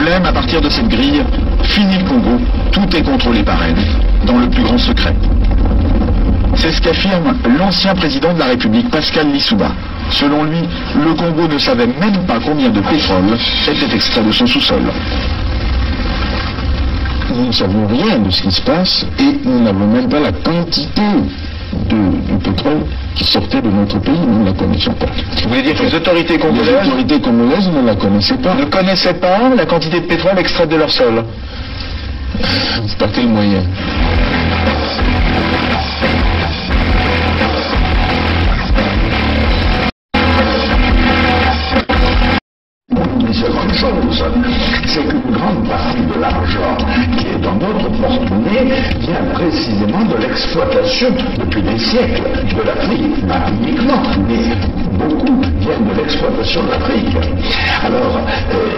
Blême, à partir de cette grille, fini le Congo, tout est contrôlé par elle, dans le plus grand secret. C'est ce qu'affirme l'ancien président de la République, Pascal Lissouba. Selon lui, le Congo ne savait même pas combien de pétrole était extrait de son sous-sol. Nous ne savons rien de ce qui se passe et nous n'avons même pas la quantité du pétrole qui sortait de notre pays, nous ne la connaissions pas. Vous voulez dire que les autorités congolaises ne la connaissaient pas. Ne connaissaient pas la quantité de pétrole extraite de leur sol? Par quel moyen? Une seconde chose, c'est qu'une grande partie de l'argent qui est dans notre porte-monnaie vient précisément de l'exploitation depuis des siècles de l'Afrique, pas uniquement, mais beaucoup viennent de l'exploitation de l'Afrique. Alors,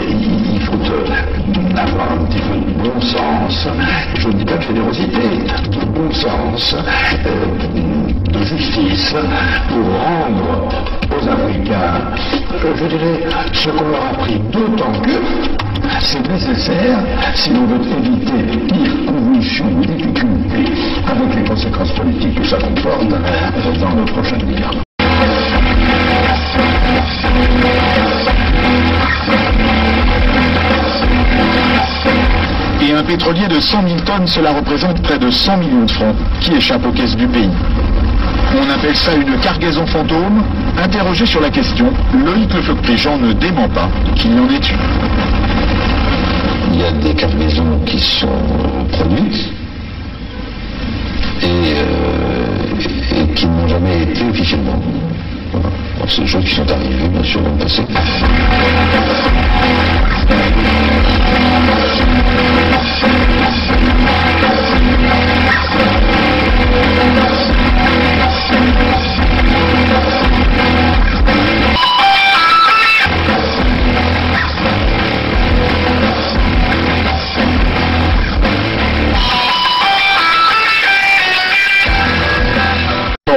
il faut avoir un petit peu de bon sens, je ne dis pas de générosité, de bon sens, de justice, pour rendre aux Africains, je dirais, ce qu'on leur a pris, d'autant que c'est nécessaire si l'on veut éviter les pires convulsions, difficultés, avec les conséquences politiques que ça comporte dans le prochain guerre. Et un pétrolier de 100 000 tonnes, cela représente près de 100 millions de francs qui échappent aux caisses du pays. On appelle ça une cargaison fantôme. Interrogé sur la question, Loïc Lefeuc-Pléjean ne dément pas qu'il y en ait une. Il y a des cargaisons qui sont produites et qui n'ont jamais été officiellement. Voilà. C'est des choses qui sont arrivées, bien sûr, dans le passé.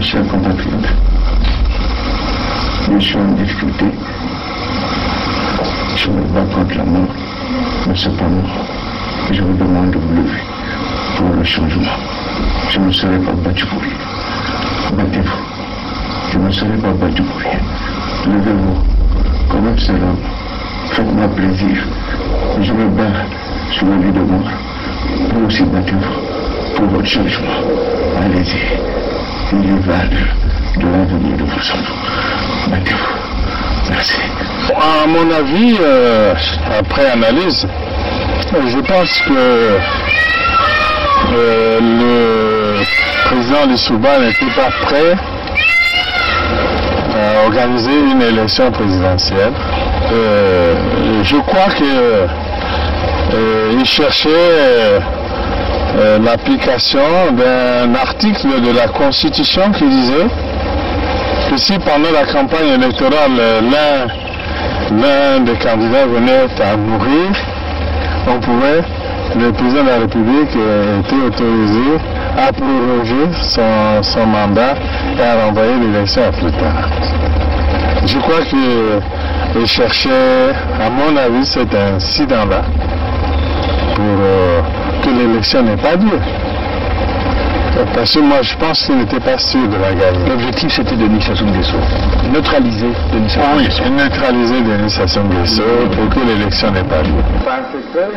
Je suis un compatriote. Je suis en difficulté. Je me bats contre la mort, mais cependant, je vous demande de vous lever pour le changement. Je ne serai pas battu pour rien. Battez-vous. Je ne serai pas battu pour rien. Levez-vous comme un seul homme. Faites-moi plaisir. Je me bats sur la vie de mort. Vous aussi battez-vous pour votre changement. Allez-y. Il y va de l'avenir de vos enfants. Battez-vous. Merci. À mon avis, après analyse, je pense que le président Lissouba n'était pas prêt à organiser une élection présidentielle. Je crois qu'il cherchait l'application d'un article de la Constitution qui disait que si pendant la campagne électorale l'un des candidats venait à mourir, le président de la République était autorisé à proroger son mandat et à renvoyer l'élection à plus tard. Je crois qu'il cherchait, à mon avis, cet incident-là pour que l'élection n'ait pas lieu. Parce que moi, je pense qu'il n'était pas sûr de la gagner. L'objectif, c'était Denis Sassou Nguesso. Neutraliser Denis Sassou Nguesso. Oui, neutraliser Denis Sassou Nguesso pour que l'élection n'ait pas lieu. C'est un secret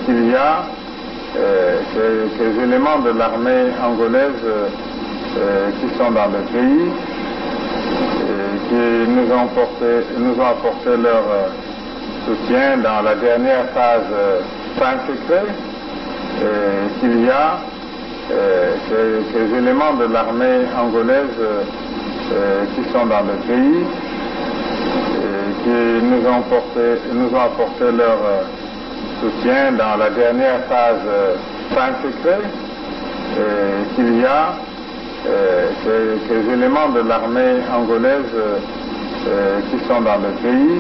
qu'il y a ces éléments de l'armée angolaise qui sont dans le pays, qui nous ont apporté leur soutien dans la dernière phase. C'est un secret qu'il y a ces éléments de l'armée angolaise qui sont dans le pays, qui nous ont apporté leur soutien dans la dernière phase. C'est un secret qu'il y a ces éléments de l'armée angolaise qui sont dans le pays,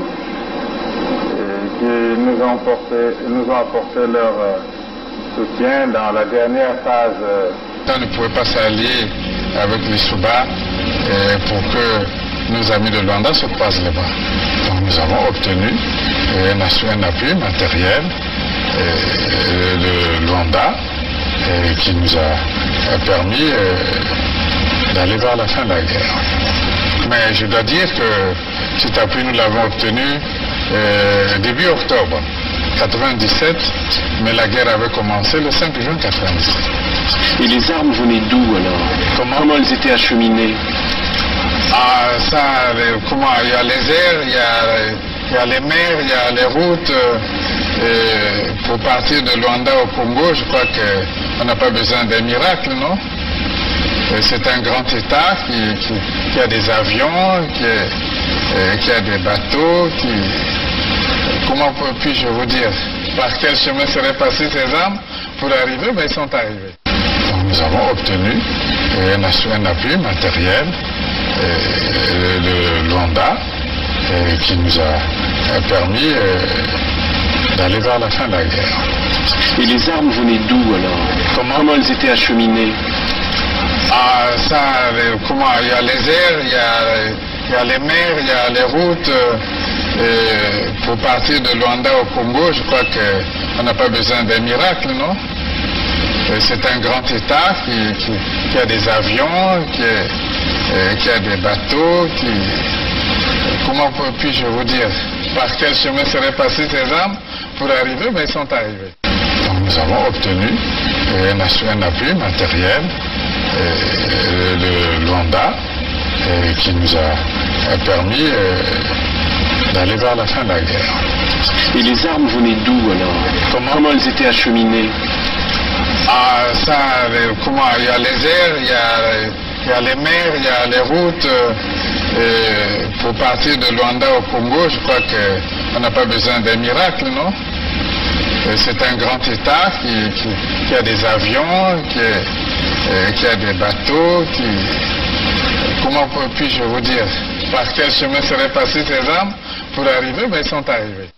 qui nous ont apporté leur soutien dans la dernière phase. On ne pouvait pas s'allier avec les Souba pour que nos amis de Luanda se croisent les bras. Donc nous avons obtenu un appui matériel de Luanda qui nous a permis d'aller vers la fin de la guerre. Mais je dois dire que cet appui, nous l'avons obtenu début octobre 1997, mais la guerre avait commencé le 5 juin 1997. Et les armes venaient d'où alors? Comment elles étaient acheminées? Il y a les airs, il y a les mers, il y a les routes. Pour partir de Luanda au Congo, je crois qu'on n'a pas besoin d'un miracle, non? C'est un grand État qui a des avions, qui a des bateaux, comment puis-je vous dire? Par quel chemin seraient passées ces armes pour arriver? Ben, ils sont arrivés. Donc, nous avons obtenu un appui matériel de Luanda qui nous a permis d'aller vers la fin de la guerre. Et les armes venaient d'où alors? Comment elles étaient acheminées? Il y a les airs, il y a les mers, il y a les routes. Pour partir de Luanda au Congo, je crois qu'on n'a pas besoin d'un miracle, non? C'est un grand État qui a des avions, qui a des bateaux, comment puis-je vous dire? Par quel chemin seraient passées ces armes pour arriver? Ben, ils sont arrivés. Donc nous avons obtenu un appui matériel de Luanda qui nous a permis d'aller vers la fin de la guerre. Et les armes venaient d'où alors? Comment elles étaient acheminées? Il y a les airs, il y a les mers, il y a les routes. Pour partir de Luanda au Congo, je crois qu'on n'a pas besoin d'un miracle, non? C'est un grand État qui a des avions, qui a des bateaux, comment puis-je vous dire? Par quel chemin seraient passées ces armes pour arriver? Ben, ils sont arrivés.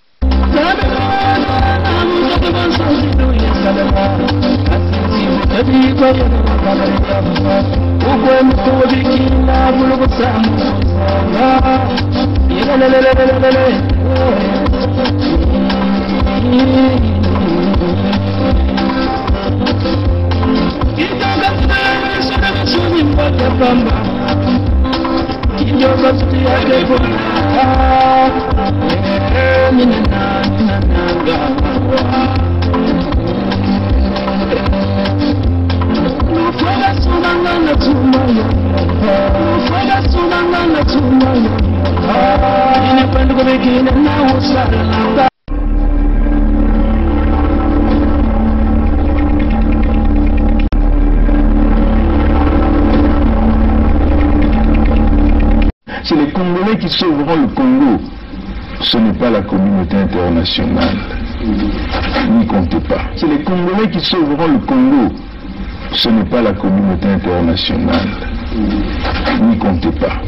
C'est les Congolais qui sauveront le Congo. Ce n'est pas la communauté internationale. N'y comptez pas. C'est les Congolais qui sauveront le Congo. Ce n'est pas la communauté internationale. N'y comptez pas.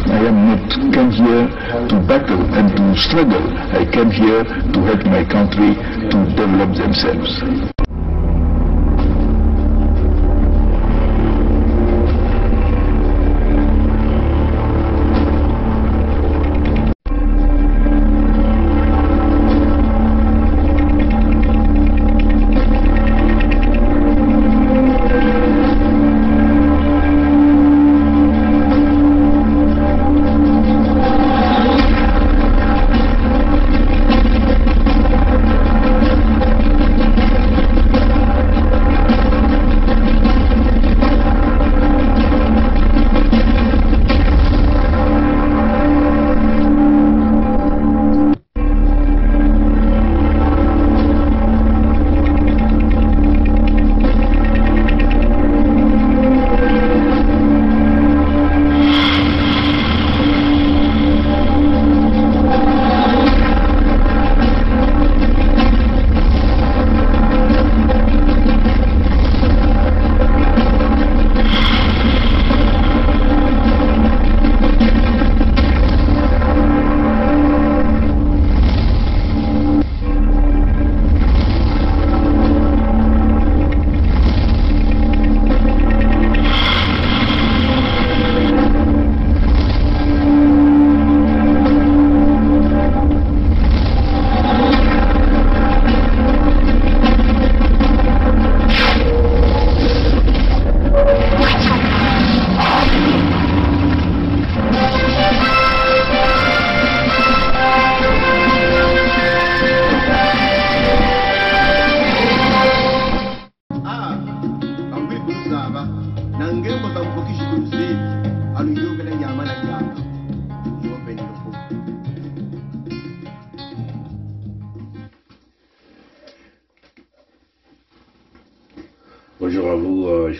I am not come here to battle and to struggle. I came here to help my country to develop themselves.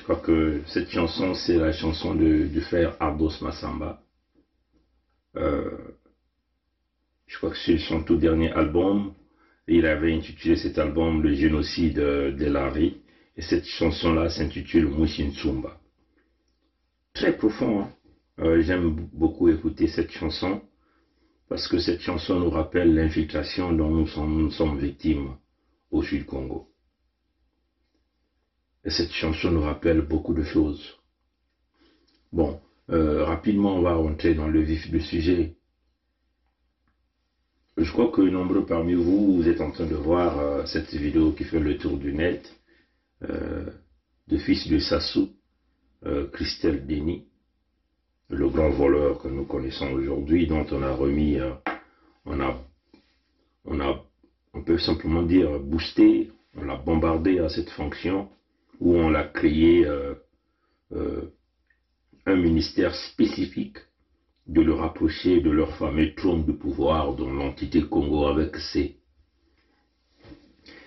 crois que cette chanson, c'est la chanson du frère Ardos Massamba. Je crois que c'est son tout dernier album. Il avait intitulé cet album Le génocide de Lari. Et cette chanson-là s'intitule Mushinsumba. Très profond, hein? J'aime beaucoup écouter cette chanson parce que cette chanson nous rappelle l'infiltration dont nous sommes victimes au Sud Congo. Et cette chanson nous rappelle beaucoup de choses. Bon, rapidement, on va rentrer dans le vif du sujet. Je crois que nombreux parmi vous, vous êtes en train de voir cette vidéo qui fait le tour du net de fils de Sassou, Christelle Denis, le grand voleur que nous connaissons aujourd'hui, dont on a remis, on peut simplement dire boosté, on l'a bombardé à cette fonction, où on l'a créé un ministère spécifique de le rapprocher de leur fameux trône de pouvoir dans l'entité Congo avec C.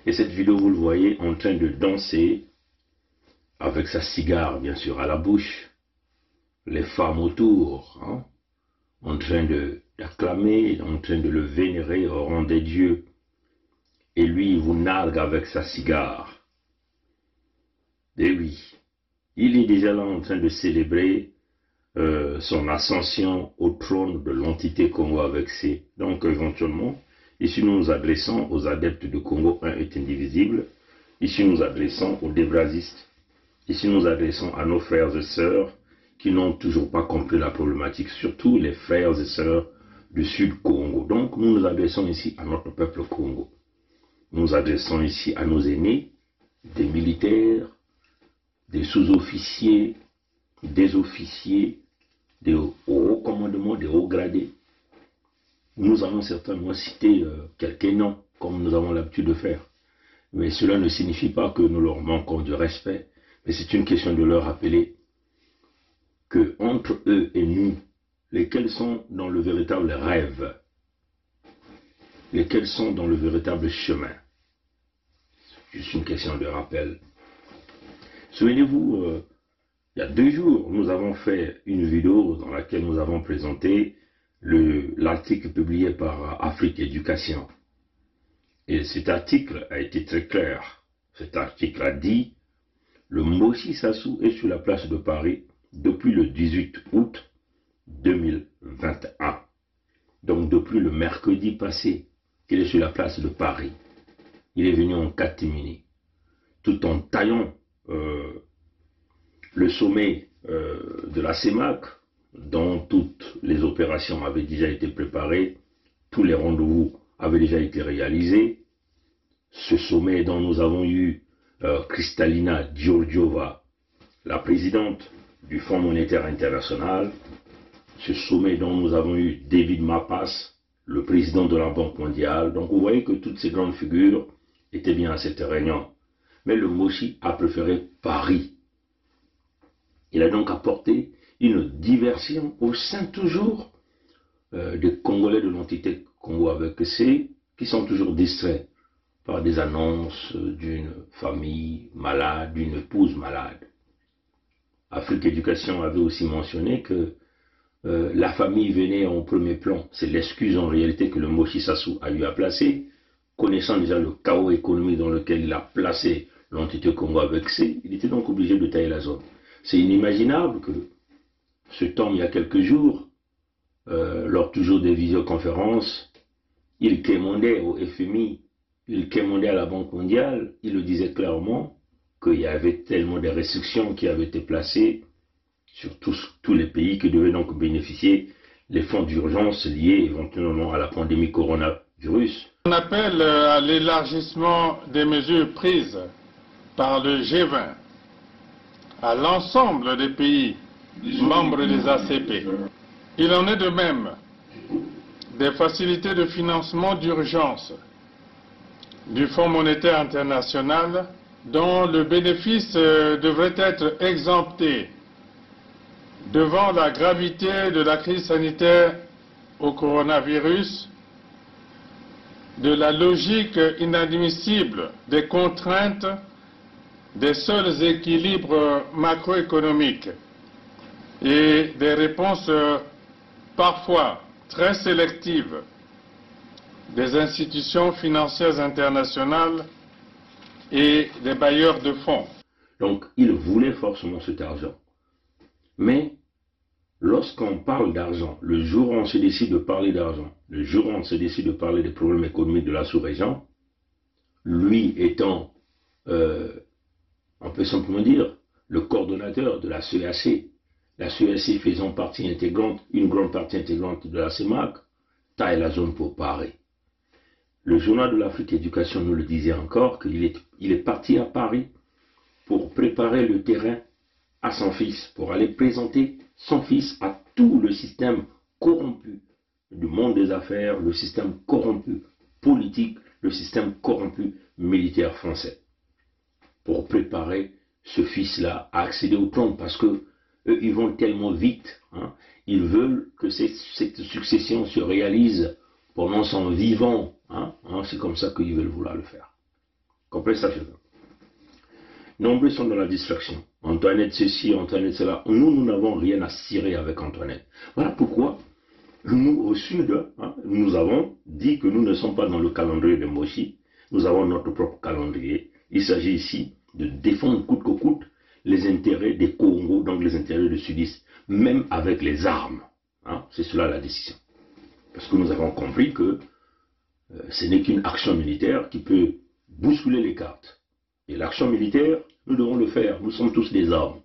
Et cette vidéo, vous le voyez, en train de danser avec sa cigare, bien sûr, à la bouche, les femmes autour, hein, en train d'acclamer, en train de le vénérer au rang des dieux. Et lui, il vous nargue avec sa cigare. Et oui, il est déjà là en train de célébrer son ascension au trône de l'entité Congo avec C. Donc, éventuellement, ici nous nous adressons aux adeptes de Congo 1 est indivisible. Ici nous nous adressons aux débrasistes. Ici nous nous adressons à nos frères et sœurs qui n'ont toujours pas compris la problématique, surtout les frères et sœurs du Sud Congo. Donc nous nous adressons ici à notre peuple Congo. Nous nous adressons ici à nos aînés, des militaires, des sous-officiers, des officiers, des hauts commandements, des hauts gradés. Nous allons certainement citer quelques noms, comme nous avons l'habitude de faire. Mais cela ne signifie pas que nous leur manquons de respect, mais c'est une question de leur rappeler que entre eux et nous, lesquels sont dans le véritable rêve, lesquels sont dans le véritable chemin. Juste une question de rappel. Souvenez-vous, il y a 2 jours, nous avons fait une vidéo dans laquelle nous avons présenté l'article publié par Afrique Éducation. Et cet article a été très clair. Cet article a dit « Le Moshi Sassou est sur la place de Paris depuis le 18 août 2021. » Donc depuis le mercredi passé qu'il est sur la place de Paris. Il est venu en catimini, tout en taillant le sommet de la CEMAC, dont toutes les opérations avaient déjà été préparées, tous les rendez-vous avaient déjà été réalisés. Ce sommet dont nous avons eu Kristalina Georgieva, la présidente du Fonds monétaire international, ce sommet dont nous avons eu David Mapas, le président de la Banque mondiale. Donc vous voyez que toutes ces grandes figures étaient bien à cette réunion. Mais le Moshi a préféré Paris. Il a donc apporté une diversion au sein toujours des Congolais de l'entité Congo avec C, qui sont toujours distraits par des annonces d'une famille malade, d'une épouse malade. Afrique Éducation avait aussi mentionné que la famille venait en premier plan. C'est l'excuse en réalité que le Moshi Sassou a eu à placer, connaissant déjà le chaos économique dans lequel il a placé l'entité Congo avec C, il était donc obligé de tailler la zone. C'est inimaginable que ce temps, il y a quelques jours, lors toujours des visioconférences, il quémandait au FMI, il quémandait à la Banque mondiale, il le disait clairement qu'il y avait tellement de restrictions qui avaient été placées sur tous les pays qui devaient donc bénéficier des fonds d'urgence liés éventuellement à la pandémie coronavirus. On appelle à l'élargissement des mesures prises par le G20 à l'ensemble des pays membres des ACP. Il en est de même des facilités de financement d'urgence du Fonds monétaire international dont le bénéfice devrait être exempté devant la gravité de la crise sanitaire au coronavirus, de la logique inadmissible des contraintes des seuls équilibres macroéconomiques et des réponses parfois très sélectives des institutions financières internationales et des bailleurs de fonds. Donc, il voulait forcément cet argent. Mais, lorsqu'on parle d'argent, le jour où on se décide de parler d'argent, le jour où on se décide de parler des problèmes économiques de la sous-région, lui étant, on peut simplement dire, le coordonnateur de la CEAC, la CEAC faisant partie intégrante, une grande partie intégrante de la CEMAC, taille la zone pour Paris. Le journal de l'Afrique Éducation nous le disait encore qu'il est parti à Paris pour préparer le terrain à son fils, pour aller présenter son fils à tout le système corrompu du monde des affaires, le système corrompu politique, le système corrompu militaire français, pour préparer ce fils-là à accéder au trône, parce que eux, ils vont tellement vite, hein, ils veulent que cette succession se réalise pendant son vivant, hein, c'est comme ça qu'ils veulent vouloir le faire. Comprenez ça, chacun. Nombreux sont dans la distraction. Antoinette ceci, Antoinette cela. Nous n'avons rien à cirer avec Antoinette. Voilà pourquoi nous, au Sud, hein, nous avons dit que nous ne sommes pas dans le calendrier de Moshi. Nous avons notre propre calendrier. Il s'agit ici de défendre coûte que coûte les intérêts des Congo, donc les intérêts des sudistes, même avec les armes. Hein, c'est cela la décision. Parce que nous avons compris que ce n'est qu'une action militaire qui peut bousculer les cartes. Et l'action militaire, nous devons le faire. Nous sommes tous des armes.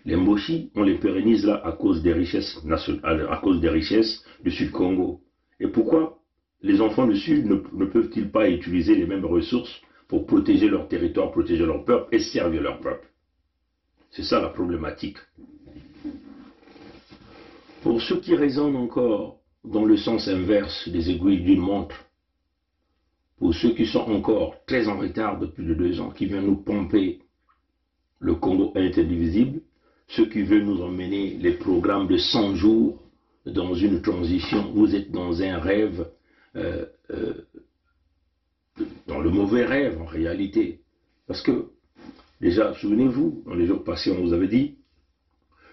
Les Moshi, on les pérennise là à cause des richesses nationales, à cause des richesses du Sud-Congo. Et pourquoi les enfants du Sud ne peuvent-ils pas utiliser les mêmes ressources pour protéger leur territoire, protéger leur peuple et servir leur peuple? C'est ça la problématique. Pour ceux qui raisonnent encore dans le sens inverse des aiguilles d'une montre, pour ceux qui sont encore très en retard depuis 2 ans, qui viennent nous pomper le Congo est indivisible, ceux qui veulent nous emmener les programmes de 100 jours dans une transition, vous êtes dans un rêve, dans le mauvais rêve en réalité. Parce que, déjà, souvenez-vous, dans les jours passés, on vous avait dit,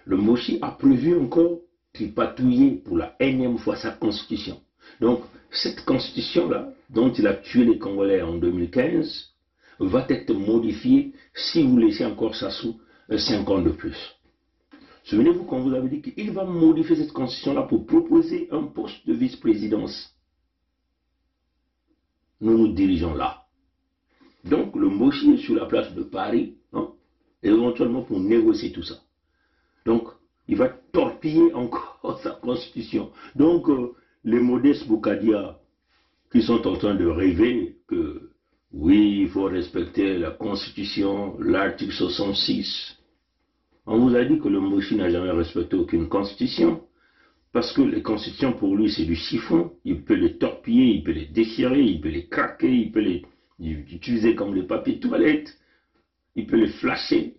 le Moshi a prévu encore tripatouiller pour la énième fois sa constitution. Donc, cette constitution-là, dont il a tué les Congolais en 2015, va être modifiée si vous laissez encore ça sous 5 ans de plus. Souvenez-vous qu'on vous avait dit qu'il va modifier cette constitution-là pour proposer un poste de vice-présidence. Nous nous dirigeons là. Donc, le Moshi est sur la place de Paris, hein, éventuellement pour négocier tout ça. Donc, il va torpiller encore sa constitution. Donc, les modestes Boukadia qui sont en train de rêver que, oui, il faut respecter la constitution, l'article 66. On vous a dit que le Moshi n'a jamais respecté aucune constitution, parce que les constitutions pour lui c'est du chiffon, il peut les torpiller, il peut les déchirer, il peut les craquer, il peut les utiliser comme les papiers de toilette, il peut les flasher.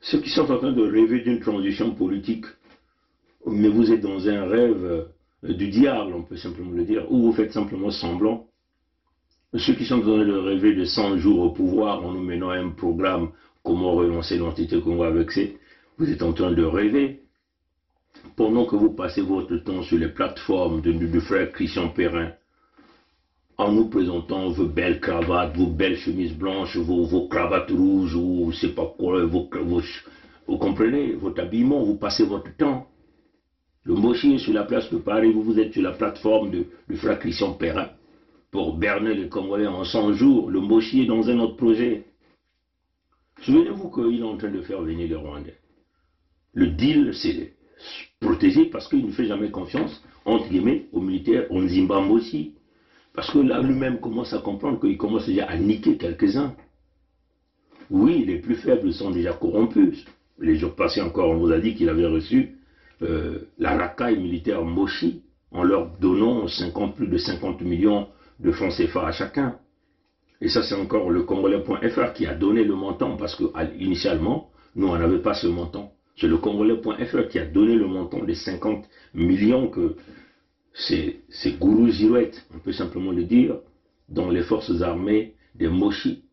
Ceux qui sont en train de rêver d'une transition politique, mais vous êtes dans un rêve du diable, on peut simplement le dire, ou vous faites simplement semblant. Ceux qui sont en train de rêver de 100 jours au pouvoir en nous menant à un programme, comment relancer l'entité Congo avec ces, vous êtes en train de rêver. Pendant que vous passez votre temps sur les plateformes du frère Christian Perrin, en nous présentant vos belles cravates, vos belles chemises blanches, vos cravates rouges, ou je ne sais pas quoi, vous comprenez, votre habillement, vous passez votre temps. Le Moshi est sur la place de Paris, vous êtes sur la plateforme du frère Christian Perrin pour berner les Congolais en 100 jours. Le Moshi est dans un autre projet. Souvenez-vous qu'il est en train de faire venir les Rwandais. Le deal, c'est protégé parce qu'il ne fait jamais confiance, entre guillemets, aux militaires, en Zimbabwe aussi. Parce que là, lui-même commence à comprendre qu'il commence déjà à niquer quelques-uns. Oui, les plus faibles sont déjà corrompus. Les jours passés encore, on vous a dit qu'il avait reçu la racaille militaire Moshi en leur donnant plus de 50 millions de francs CFA à chacun. Et ça, c'est encore le Congolais.fr qui a donné le montant, parce que initialement, nous, on n'avait pas ce montant. C'est le Congolais.fr qui a donné le montant des 50 millions que ces gourous girouettes, on peut simplement le dire, dans les forces armées des Moshi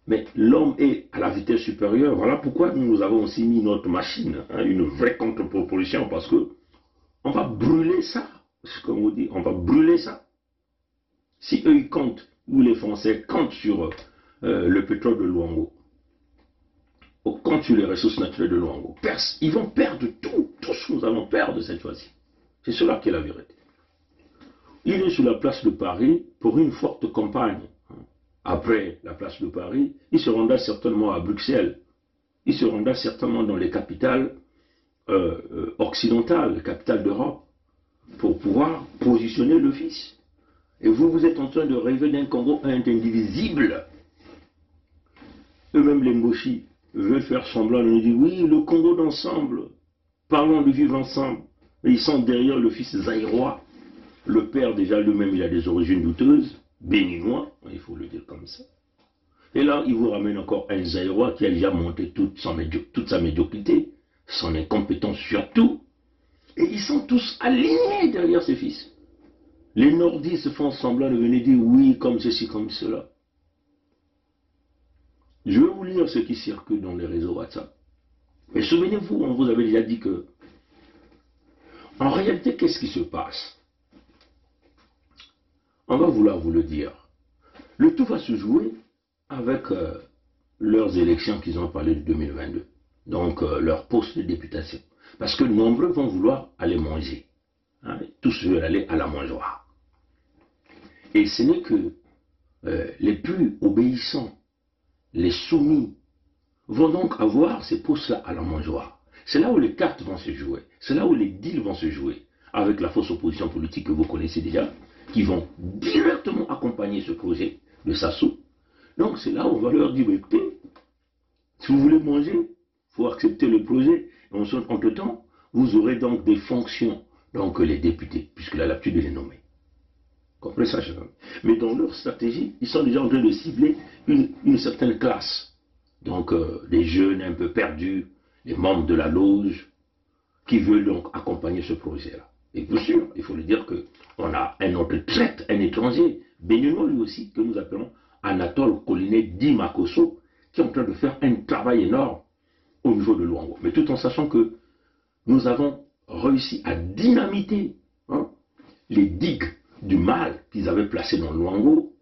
Mais l'homme est à la vitesse supérieure. Voilà pourquoi nous avons aussi mis notre machine, hein, une vraie contre-proposition, parce que on va brûler ça. Comme on dit, on va brûler ça. Si eux ils comptent, ou les Français comptent sur le pétrole de Luango, ou comptent sur les ressources naturelles de Luango, ils vont perdre tout. Tous nous allons perdre cette fois-ci. C'est cela qui est la vérité. Il est sur la place de Paris pour une forte campagne. Après la place de Paris, il se rendra certainement à Bruxelles. Il se rendra certainement dans les capitales occidentales, les capitales d'Europe, pour pouvoir positionner le fils. Et vous, vous êtes en train de rêver d'un Congo indivisible. Eux-mêmes, les Mboshi, veulent faire semblant de nous dire, oui, le Congo d'ensemble, parlons de vivre ensemble. Mais ils sont derrière le fils zaïrois. Le père, déjà, lui-même, il a des origines douteuses, béninois, il faut le dire comme ça. Et là, il vous ramène encore un zaïrois qui a déjà monté toute sa médiocrité, son incompétence surtout. Et ils sont tous alignés derrière ces fils. Les nordistes font semblant de venir dire oui, comme ceci, comme cela. Je vais vous lire ce qui circule dans les réseaux WhatsApp. Mais souvenez-vous, on vous avait déjà dit que, en réalité, qu'est-ce qui se passe? On va vouloir vous le dire. Le tout va se jouer avec leurs élections qu'ils ont parlé de 2022. Donc, leur poste de députation. Parce que nombreux vont vouloir aller manger. Hein, tous veulent aller à la mangeoire. Et ce n'est que les plus obéissants, les soumis, vont donc avoir ces postes-là à la mangeoire. C'est là où les cartes vont se jouer. C'est là où les deals vont se jouer. Avec la fausse opposition politique que vous connaissez déjà, qui vont directement accompagner ce projet de Sassou. Donc c'est là où on va leur dire, écoutez, si vous voulez manger, il faut accepter le projet. Et entre-temps, vous aurez donc des fonctions, donc les députés, puisqu'il a l'habitude de les nommer. Comprenez ça, chacun. Mais dans leur stratégie, ils sont déjà en train de cibler une certaine classe. Donc des jeunes un peu perdus, les membres de la loge, qui veulent donc accompagner ce projet-là. Et bien sûr, il faut le dire qu'on a un autre traître, un étranger, béninois lui aussi, que nous appelons Anatole Colinet Di Makosso, qui est en train de faire un travail énorme au niveau de Luango. Mais tout en sachant que nous avons réussi à dynamiter les digues du mal qu'ils avaient placées dans Luango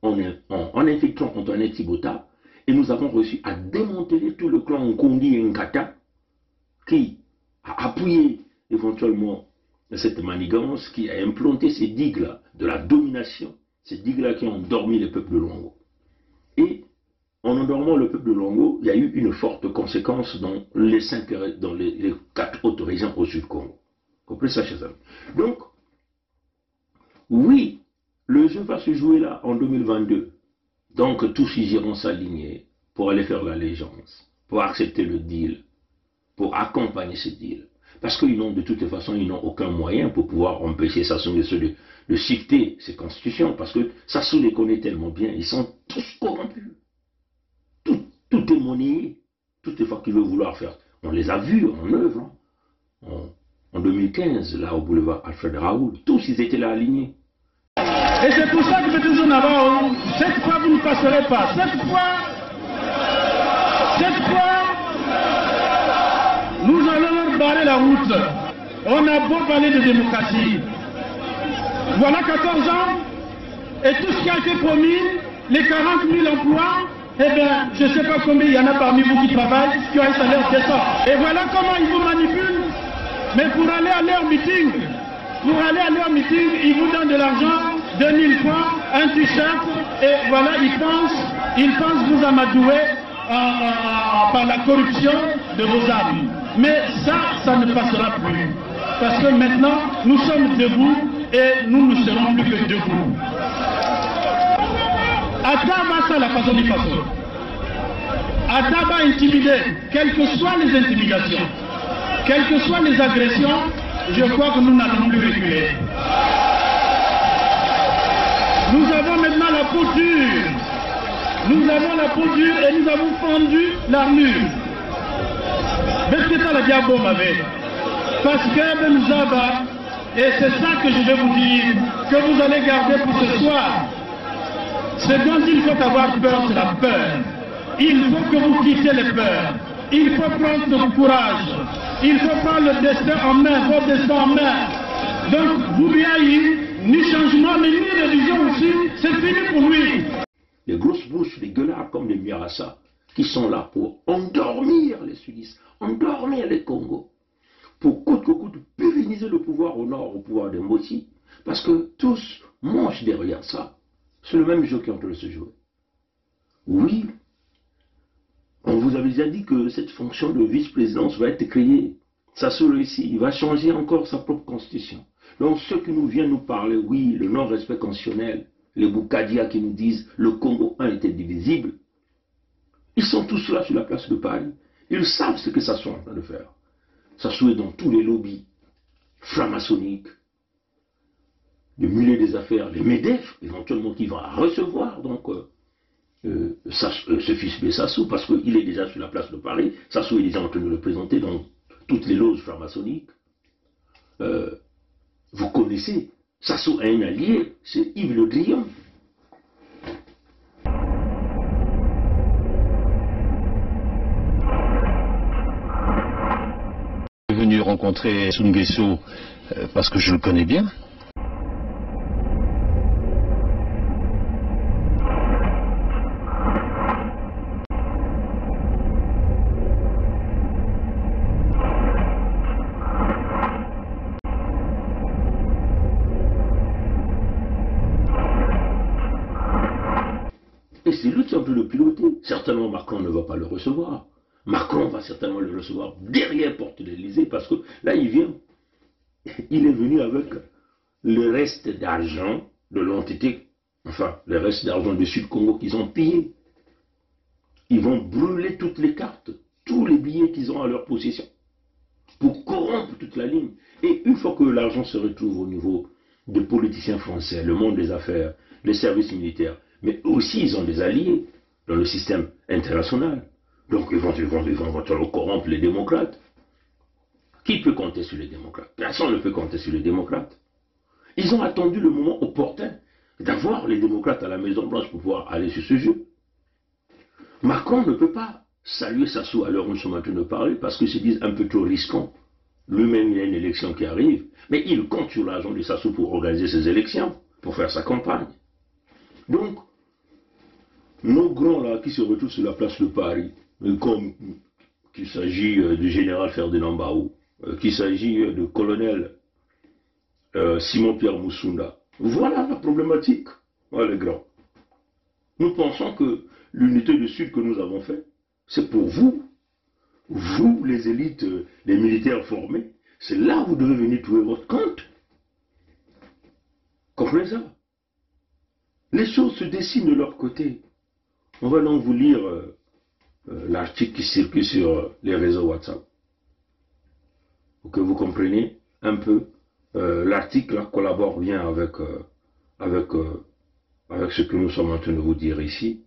en infiltrant Antoine Tibota, et nous avons réussi à démanteler tout le clan Nkondi et Nkata qui a appuyé éventuellement cette manigance, qui a implanté ces digues-là de la domination, ces digues-là qui ont dormi le peuple de Luango. Et en endormant le peuple de Luango, il y a eu une forte conséquence dans les 4 autres régions au Sud-Congo. Vous comprenez ça, chers amis? Donc, oui, le jeu va se jouer là en 2022. Donc, tous ils iront s'aligner pour aller faire l'allégeance, pour accepter le deal, pour accompagner ce deal. Parce qu'ils n'ont de toute façon, ils n'ont aucun moyen pour pouvoir empêcher Sassou Nguesso de shifter ses constitutions. Parce que Sassou les connaît tellement bien, ils sont tous corrompus. Tout est monnayé. Toutes les fois qu'ils veulent vouloir faire. On les a vus en œuvre. En 2015, là au boulevard Alfred Raoul, tous ils étaient là alignés. Et c'est pour ça que je dis là-bas, cette fois vous ne passerez pas. Cette fois, nous allons leur barrer la route. On a beau parler de démocratie. Voilà 14 ans, et tout ce qui a été promis, les 40 000 emplois, eh bien, je ne sais pas combien il y en a parmi vous qui travaillent, qui ont un salaire décent. Et voilà comment ils vous manipulent. Mais pour aller à leur meeting, ils vous donnent de l'argent, 2000 francs, un t-shirt, et voilà, ils pensent vous amadouer par la corruption de vos âmes. Mais ça ne passera plus. Parce que maintenant, nous sommes debout et nous ne serons plus que debout. Ataba, ça la façon de façon. Ataba intimider, quelles que soient les intimidations, quelles que soient les agressions, je crois que nous n'allons plus reculer. Nous avons maintenant la peau dure. Nous avons la peau dure et nous avons fendu l'armure. La diabo m'avait. Parce que Benzaba, et c'est ça que je vais vous dire, que vous allez garder pour ce soir. Ce dont il faut avoir peur, c'est la peur. il faut que vous quittez les peurs. Il faut prendre ce courage. Il faut prendre le destin en main, votre destin en main. Donc, Boubiaï, ni changement, mais ni révision aussi, c'est fini pour lui. Les grosses bouches, les gueulards comme les Miarassa, qui sont là pour endormir les sudistes, endormir les Congos, pour coûte que coûte pérenniser le pouvoir au nord, au pouvoir des Mossi, parce que tous mangent derrière ça. C'est le même jeu qui est en train de se jouer. Oui, on vous avait déjà dit que cette fonction de vice-présidence va être créée. Ça se réussit, il va changer encore sa propre constitution. Donc ceux qui nous viennent nous parler, oui, le non-respect constitutionnel, les Boukadia qui nous disent le Congo 1 était divisible, ils sont tous là sur la place de Paris. Ils savent ce que Sassou est en train de faire. Sassou est dans tous les lobbies franc-maçonniques, le mulet des affaires, les MEDEF, éventuellement qui va recevoir donc ce fils de Sassou, parce qu'il est déjà sur la place de Paris. Sassou est déjà en train de le présenter dans toutes les loges franc-maçonniques. Vous connaissez, Sassou a un allié, c'est Yves Le Drian. Je suis venu rencontrer Sassou Nguesso parce que je le connais bien. Et c'est lui qui est en train de piloter. Certainement Macron ne va pas le recevoir. Macron va certainement le recevoir derrière porte de l'Élysée parce que là il vient. Il est venu avec le reste d'argent de l'entité, enfin le reste d'argent du Sud-Congo qu'ils ont pillé. Ils vont brûler toutes les cartes, tous les billets qu'ils ont à leur possession pour corrompre toute la ligne. Et une fois que l'argent se retrouve au niveau des politiciens français, le monde des affaires, les services militaires, mais aussi ils ont des alliés dans le système international. Donc ils vont corrompre les démocrates. Qui peut compter sur les démocrates? Personne ne peut compter sur les démocrates. Ils ont attendu le moment opportun d'avoir les démocrates à la Maison-Blanche pour pouvoir aller sur ce jeu. Macron ne peut pas saluer Sassou à l'heure où nous sommes en train de parler parce qu'ils se disent un peu trop risquant. Lui-même, il y a une élection qui arrive, mais il compte sur l'argent de Sassou pour organiser ses élections, pour faire sa campagne. Donc, nos grands là qui se retrouvent sur la place de Paris, comme qu'il s'agit du général Ferdinand Baou, qu'il s'agit du colonel Simon-Pierre Moussunda, voilà la problématique, voilà les grands. Nous pensons que l'unité du Sud que nous avons fait, c'est pour vous, vous les élites, les militaires formés, c'est là où vous devez venir trouver votre compte. Comprenez ça? Les choses se dessinent de leur côté. On va donc vous lire l'article qui circule sur les réseaux WhatsApp. Pour que vous compreniez un peu, l'article collabore bien avec ce que nous sommes en train de vous dire ici.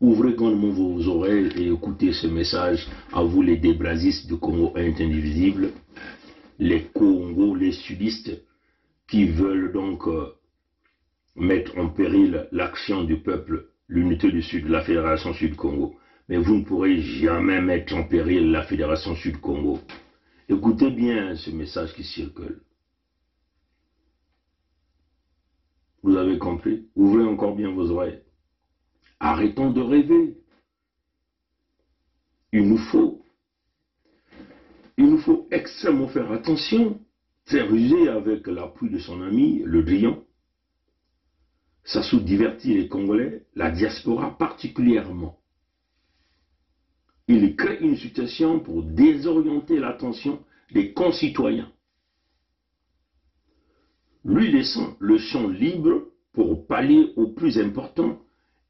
Ouvrez grandement vos oreilles et écoutez ce message à vous les débrasistes du Congo indivisible, les Congos, les sudistes qui veulent donc mettre en péril l'action du peuple, l'unité du Sud, la Fédération Sud-Congo. Mais vous ne pourrez jamais mettre en péril la Fédération Sud-Congo. Écoutez bien ce message qui circule. Vous avez compris? Ouvrez encore bien vos oreilles. Arrêtons de rêver. Il nous faut extrêmement faire attention, faire user avec l'appui de son ami, le Drian. Sassou divertit les Congolais, la diaspora particulièrement. Il crée une situation pour désorienter l'attention des concitoyens, lui laissant le champ libre pour pallier au plus important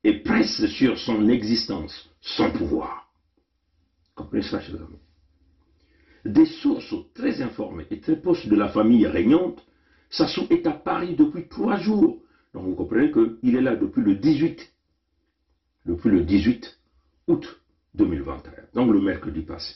et presse sur son existence, son pouvoir. Comprenez ça, chers amis? Des sources très informées et très proches de la famille régnante, Sassou est à Paris depuis 3 jours. Donc vous comprenez qu'il est là depuis le 18 août 2021, donc le mercredi passé.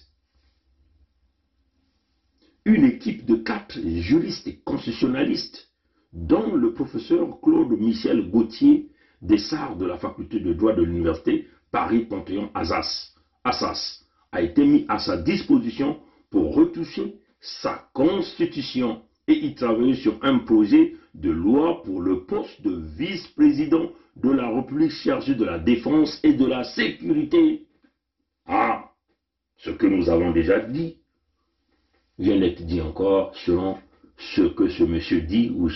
Une équipe de 4 juristes et constitutionnalistes, dont le professeur Claude Michel Gauthier des SAR de la faculté de droit de l'université Paris-Panthéon-Assas, a été mis à sa disposition pour retoucher sa constitution et y travailler sur un projet de loi pour le poste de vice-président de la République chargé de la défense et de la sécurité. Ah, ce que nous avons déjà dit vient d'être dit encore selon ce que ce monsieur dit ou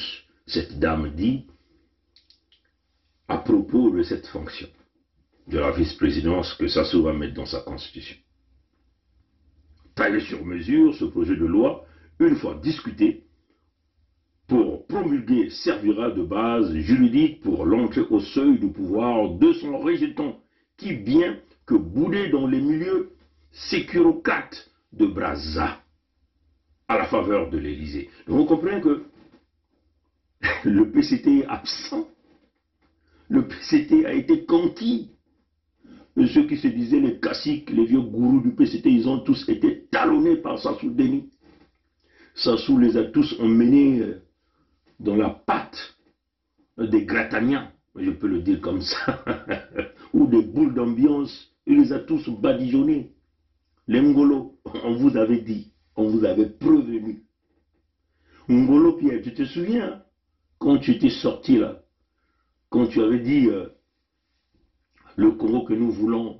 cette dame dit à propos de cette fonction de la vice-présidence que Sassou va mettre dans sa constitution. Taillé sur mesure, ce projet de loi, une fois discuté, pour promulguer, servira de base juridique pour l'entrée au seuil du pouvoir de son rejeton, qui bien que boudé dans les milieux sécurocrates de Brazza, à la faveur de l'Élysée. Donc vous comprenez que le PCT est absent. Le PCT a été conquis. Et ceux qui se disaient les caciques, les vieux gourous du PCT, ils ont tous été talonnés par Sassou Deni. Sassou les a tous emmenés dans la patte des Grataniens, je peux le dire comme ça, ou des boules d'ambiance. Il les a tous badigeonnés. Les Ngolo, on vous avait dit, on vous avait prévenu. Ngolo Pierre, tu te souviens, quand tu étais sorti là, quand tu avais dit le Congo que nous voulons,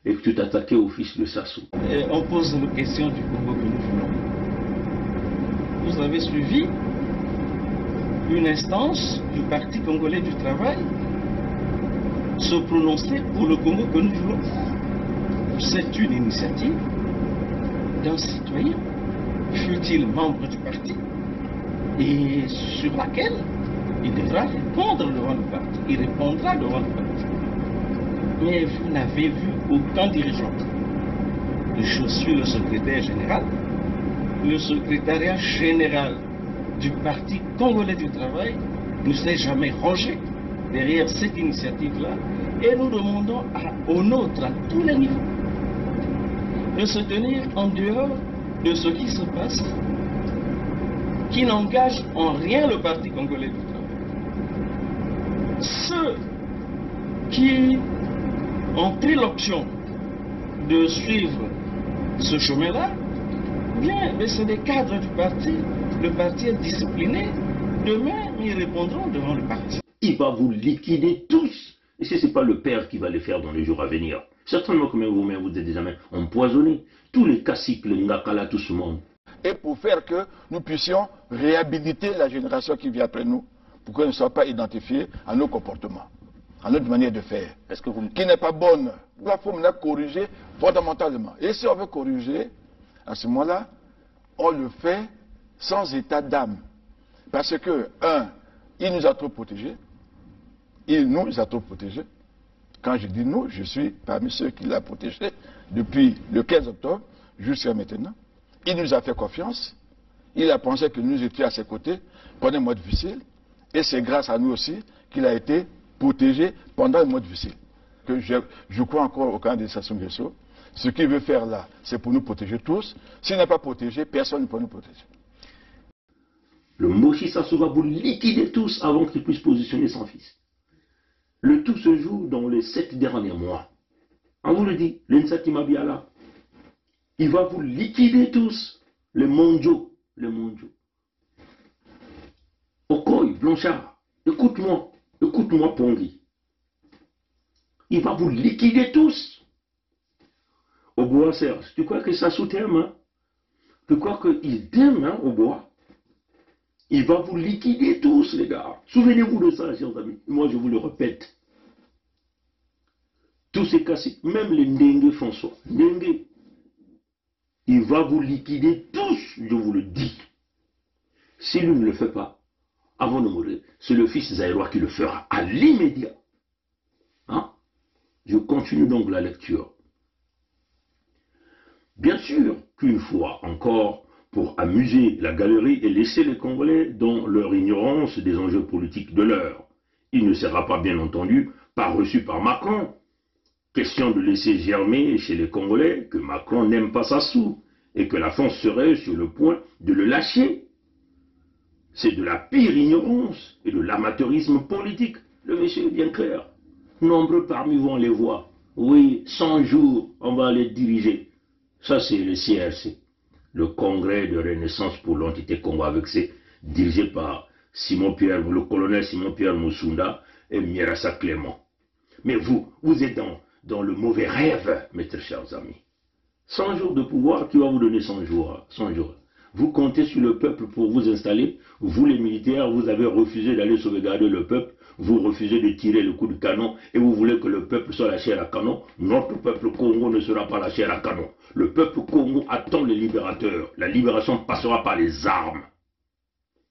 et que tu t'attaquais au fils de Sassou. On pose la question du Congo que nous voulons. Vous avez suivi une instance du Parti congolais du travail se prononcer pour le Congo que nous voulons. C'est une initiative d'un citoyen, fut-il membre du parti, et sur laquelle il devra répondre devant le parti. Il répondra devant le parti. Mais vous n'avez vu aucun dirigeant. Je suis le secrétaire général. Le secrétariat général du Parti congolais du travail ne s'est jamais rangé derrière cette initiative-là et nous demandons aux nôtres, à tous les niveaux, de se tenir en dehors de ce qui se passe, qui n'engage en rien le Parti congolais du travail. Ceux qui ont pris l'option de suivre ce chemin-là, bien, mais c'est des cadres du parti. Le parti est discipliné. Demain, ils répondront devant le parti. Il va vous liquider tous. Et si ce n'est pas le père qui va le faire dans les jours à venir, certainement que même vous-même, vous êtes déjà empoisonnés. Tous les caciques, les ngakala, tout ce monde. Et pour faire que nous puissions réhabiliter la génération qui vient après nous, pour qu'elle ne soit pas identifiée à nos comportements, à notre manière de faire, qui n'est pas bonne. Il faut maintenant corriger fondamentalement. Et si on veut corriger, à ce moment-là, on le fait sans état d'âme. Parce que, il nous a trop protégés. Il nous a trop protégés. Quand je dis nous, je suis parmi ceux qui l'ont protégé depuis le 15 octobre jusqu'à maintenant. Il nous a fait confiance. Il a pensé que nous étions à ses côtés pendant le mois difficile. Et c'est grâce à nous aussi qu'il a été protégé pendant le mois difficile. Que je crois encore au candidat Sassou Nguesso. Ce qu'il veut faire là, c'est pour nous protéger tous. S'il n'est pas protégé, personne ne peut nous protéger. Le Moshi Sassou va vous liquider tous avant qu'il puisse positionner son fils. Le tout se joue dans les 7 derniers mois. On vous le dit, l'Ensati Mabiala. Il va vous liquider tous. Les mondiaux. Okoy, Blanchard, écoute-moi Pongui. Il va vous liquider tous. Au bois, Serge, tu crois que Sassou t'aime, hein? Tu crois qu'il t'aime, hein, au bois? Il va vous liquider tous, les gars. Souvenez-vous de ça, chers amis. Moi, je vous le répète. Tous ces caciques, même les Ndengue François, Ndengue, il va vous liquider tous, je vous le dis. Si lui ne le fait pas, avant de mourir, c'est le fils Zaïrois qui le fera à l'immédiat. Hein? Je continue donc la lecture. Bien sûr qu'une fois encore, pour amuser la galerie et laisser les Congolais dans leur ignorance des enjeux politiques de l'heure, il ne sera pas, bien entendu, pas reçu par Macron. Question de laisser germer chez les Congolais que Macron n'aime pas Sassou et que la France serait sur le point de le lâcher. C'est de la pire ignorance et de l'amateurisme politique Le monsieur est bien clair. Nombreux parmi vous, on les voit. Oui, 100 jours, on va les diriger. Ça, c'est le CRC, le Congrès de Renaissance pour l'entité Congo, avec dirigé par le colonel Simon-Pierre Moussunda et Mirassa Clément. Mais vous êtes dans le mauvais rêve, mes très chers amis. 100 jours de pouvoir, qui va vous donner 100 jours, 100 jours. Vous comptez sur le peuple pour vous installer. Vous, les militaires, vous avez refusé d'aller sauvegarder le peuple. Vous refusez de tirer le coup de canon et vous voulez que le peuple soit la chair à canon. Notre peuple Congo ne sera pas la chair à canon. Le peuple Congo attend les libérateurs. La libération passera par les armes.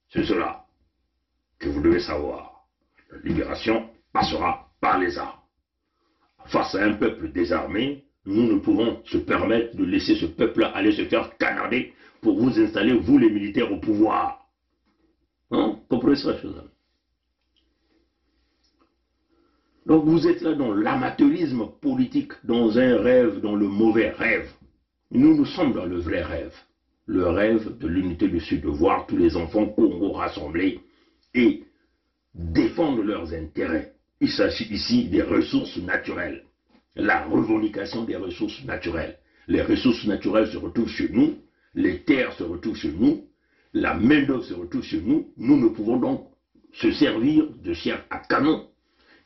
C'est cela que vous devez savoir. La libération passera par les armes. Face à un peuple désarmé, nous ne pouvons se permettre de laisser ce peuple aller se faire canader pour vous installer, vous les militaires, au pouvoir. Hein? Comprenez ça, chose. Donc vous êtes là dans l'amateurisme politique, dans un rêve, dans le mauvais rêve. Nous sommes dans le vrai rêve. Le rêve de l'unité du Sud, de voir tous les enfants Congo rassemblés et défendre leurs intérêts. Il s'agit ici des ressources naturelles. La revendication des ressources naturelles. Les ressources naturelles se retrouvent chez nous, les terres se retrouvent chez nous, la main-d'œuvre se retrouve chez nous. Nous ne pouvons donc se servir de chair à canon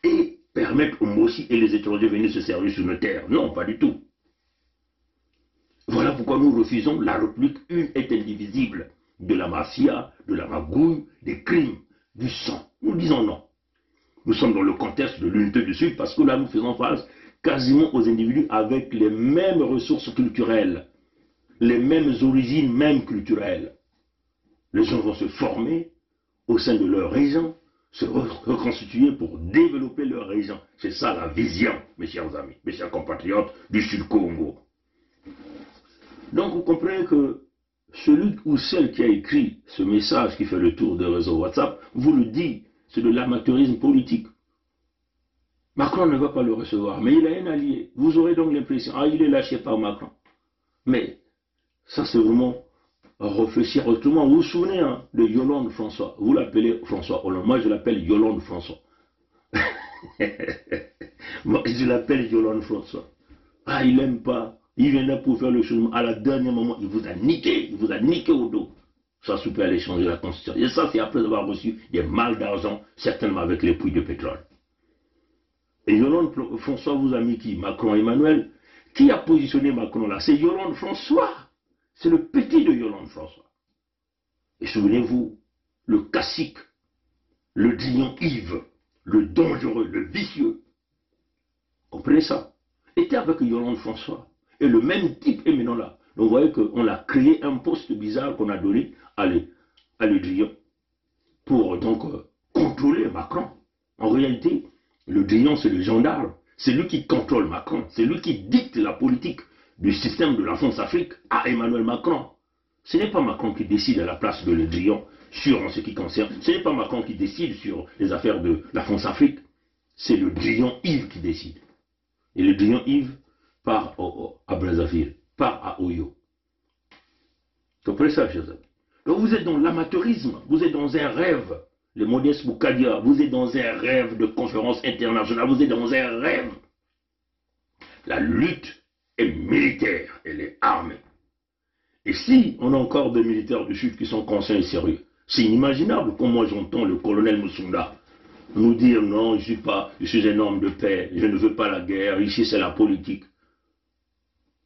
et permettre aux Mossi et les étrangers de venir se servir sur nos terres. Non, pas du tout. Voilà pourquoi nous refusons la République une et indivisible de la mafia, de la magouille, des crimes, du sang. Nous disons non. Nous sommes dans le contexte de l'unité du Sud parce que là nous faisons face quasiment aux individus avec les mêmes ressources culturelles, les mêmes origines, même culturelles. Les gens vont se former au sein de leur région, se reconstituer pour développer leur région. C'est ça la vision, mes chers amis, mes chers compatriotes du Sud-Congo. Donc vous comprenez que celui ou celle qui a écrit ce message qui fait le tour des réseaux WhatsApp vous le dit, c'est de l'amateurisme politique. Macron ne va pas le recevoir, mais il a un allié. Vous aurez donc l'impression, ah, il est lâché par Macron. Mais ça c'est vraiment réfléchir autrement. Vous vous souvenez hein, de Yolande François. Vous l'appelez François Hollande. Moi je l'appelle Yolande François. Moi je l'appelle Yolande François. Ah, il n'aime pas. Il vient là pour faire le changement. À la dernier moment, il vous a niqué au dos. Ça, vous pouvez aller changer la constitution. Et ça, c'est après avoir reçu des mal d'argent, certainement avec les puits de pétrole. Et Yolande François vous a mis qui? Macron Emmanuel. Qui a positionné Macron là? C'est Yolande François. C'est le petit de Yolande François. Et souvenez-vous, le cacique, le Dion Yves, le dangereux, le vicieux, comprenez ça, était avec Yolande François. Et le même type est maintenant là. Donc vous voyez qu'on a créé un poste bizarre qu'on a donné à le Dion pour donc contrôler Macron. En réalité, le Dion c'est le gendarme. C'est lui qui contrôle Macron. C'est lui qui dicte la politique du système de la France-Afrique à Emmanuel Macron. Ce n'est pas Macron qui décide à la place de Le Drian sur en ce qui concerne. Ce n'est pas Macron qui décide sur les affaires de la France-Afrique. C'est le Drian Yves qui décide. Et le Drian Yves part à Brazzaville, part à Oyo. Vous comprenez ça, chers amis? Donc vous êtes dans l'amateurisme, vous êtes dans un rêve. Le Modeste Boukadia, vous êtes dans un rêve de conférence internationale, vous êtes dans un rêve. La lutte est militaire, elle est armée. Et si on a encore des militaires du Sud qui sont conscients et sérieux, c'est inimaginable comme moi j'entends le colonel Moussunda nous dire non, je suis un homme de paix, je ne veux pas la guerre, ici c'est la politique.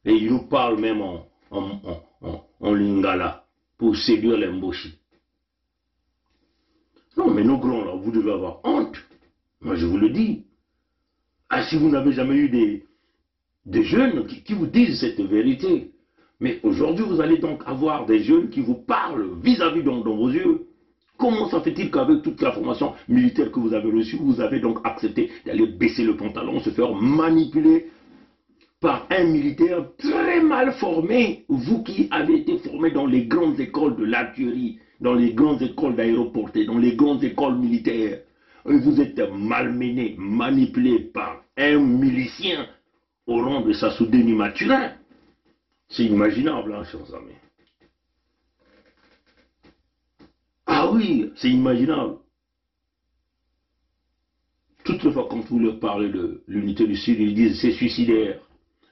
Et il nous parle même en lingala pour séduire les Mboshi. Non, mais nos grands là, vous devez avoir honte. Moi je vous le dis. Ah, si vous n'avez jamais eu des jeunes qui vous disent cette vérité. Mais aujourd'hui, vous allez donc avoir des jeunes qui vous parlent vis-à-vis dans vos yeux. Comment ça fait-il qu'avec toute la formation militaire que vous avez reçue, vous avez donc accepté d'aller baisser le pantalon, se faire manipuler par un militaire très mal formé, vous qui avez été formé dans les grandes écoles de l'artillerie, dans les grandes écoles d'aéroportée, dans les grandes écoles militaires. Et vous êtes malmené, manipulé par un milicien au rang de Sassoudeni Mathurin. C'est inimaginable, hein, chers amis. Ah oui, c'est inimaginable. Toutefois, quand vous leur parlez de l'unité du Sud, ils disent c'est suicidaire.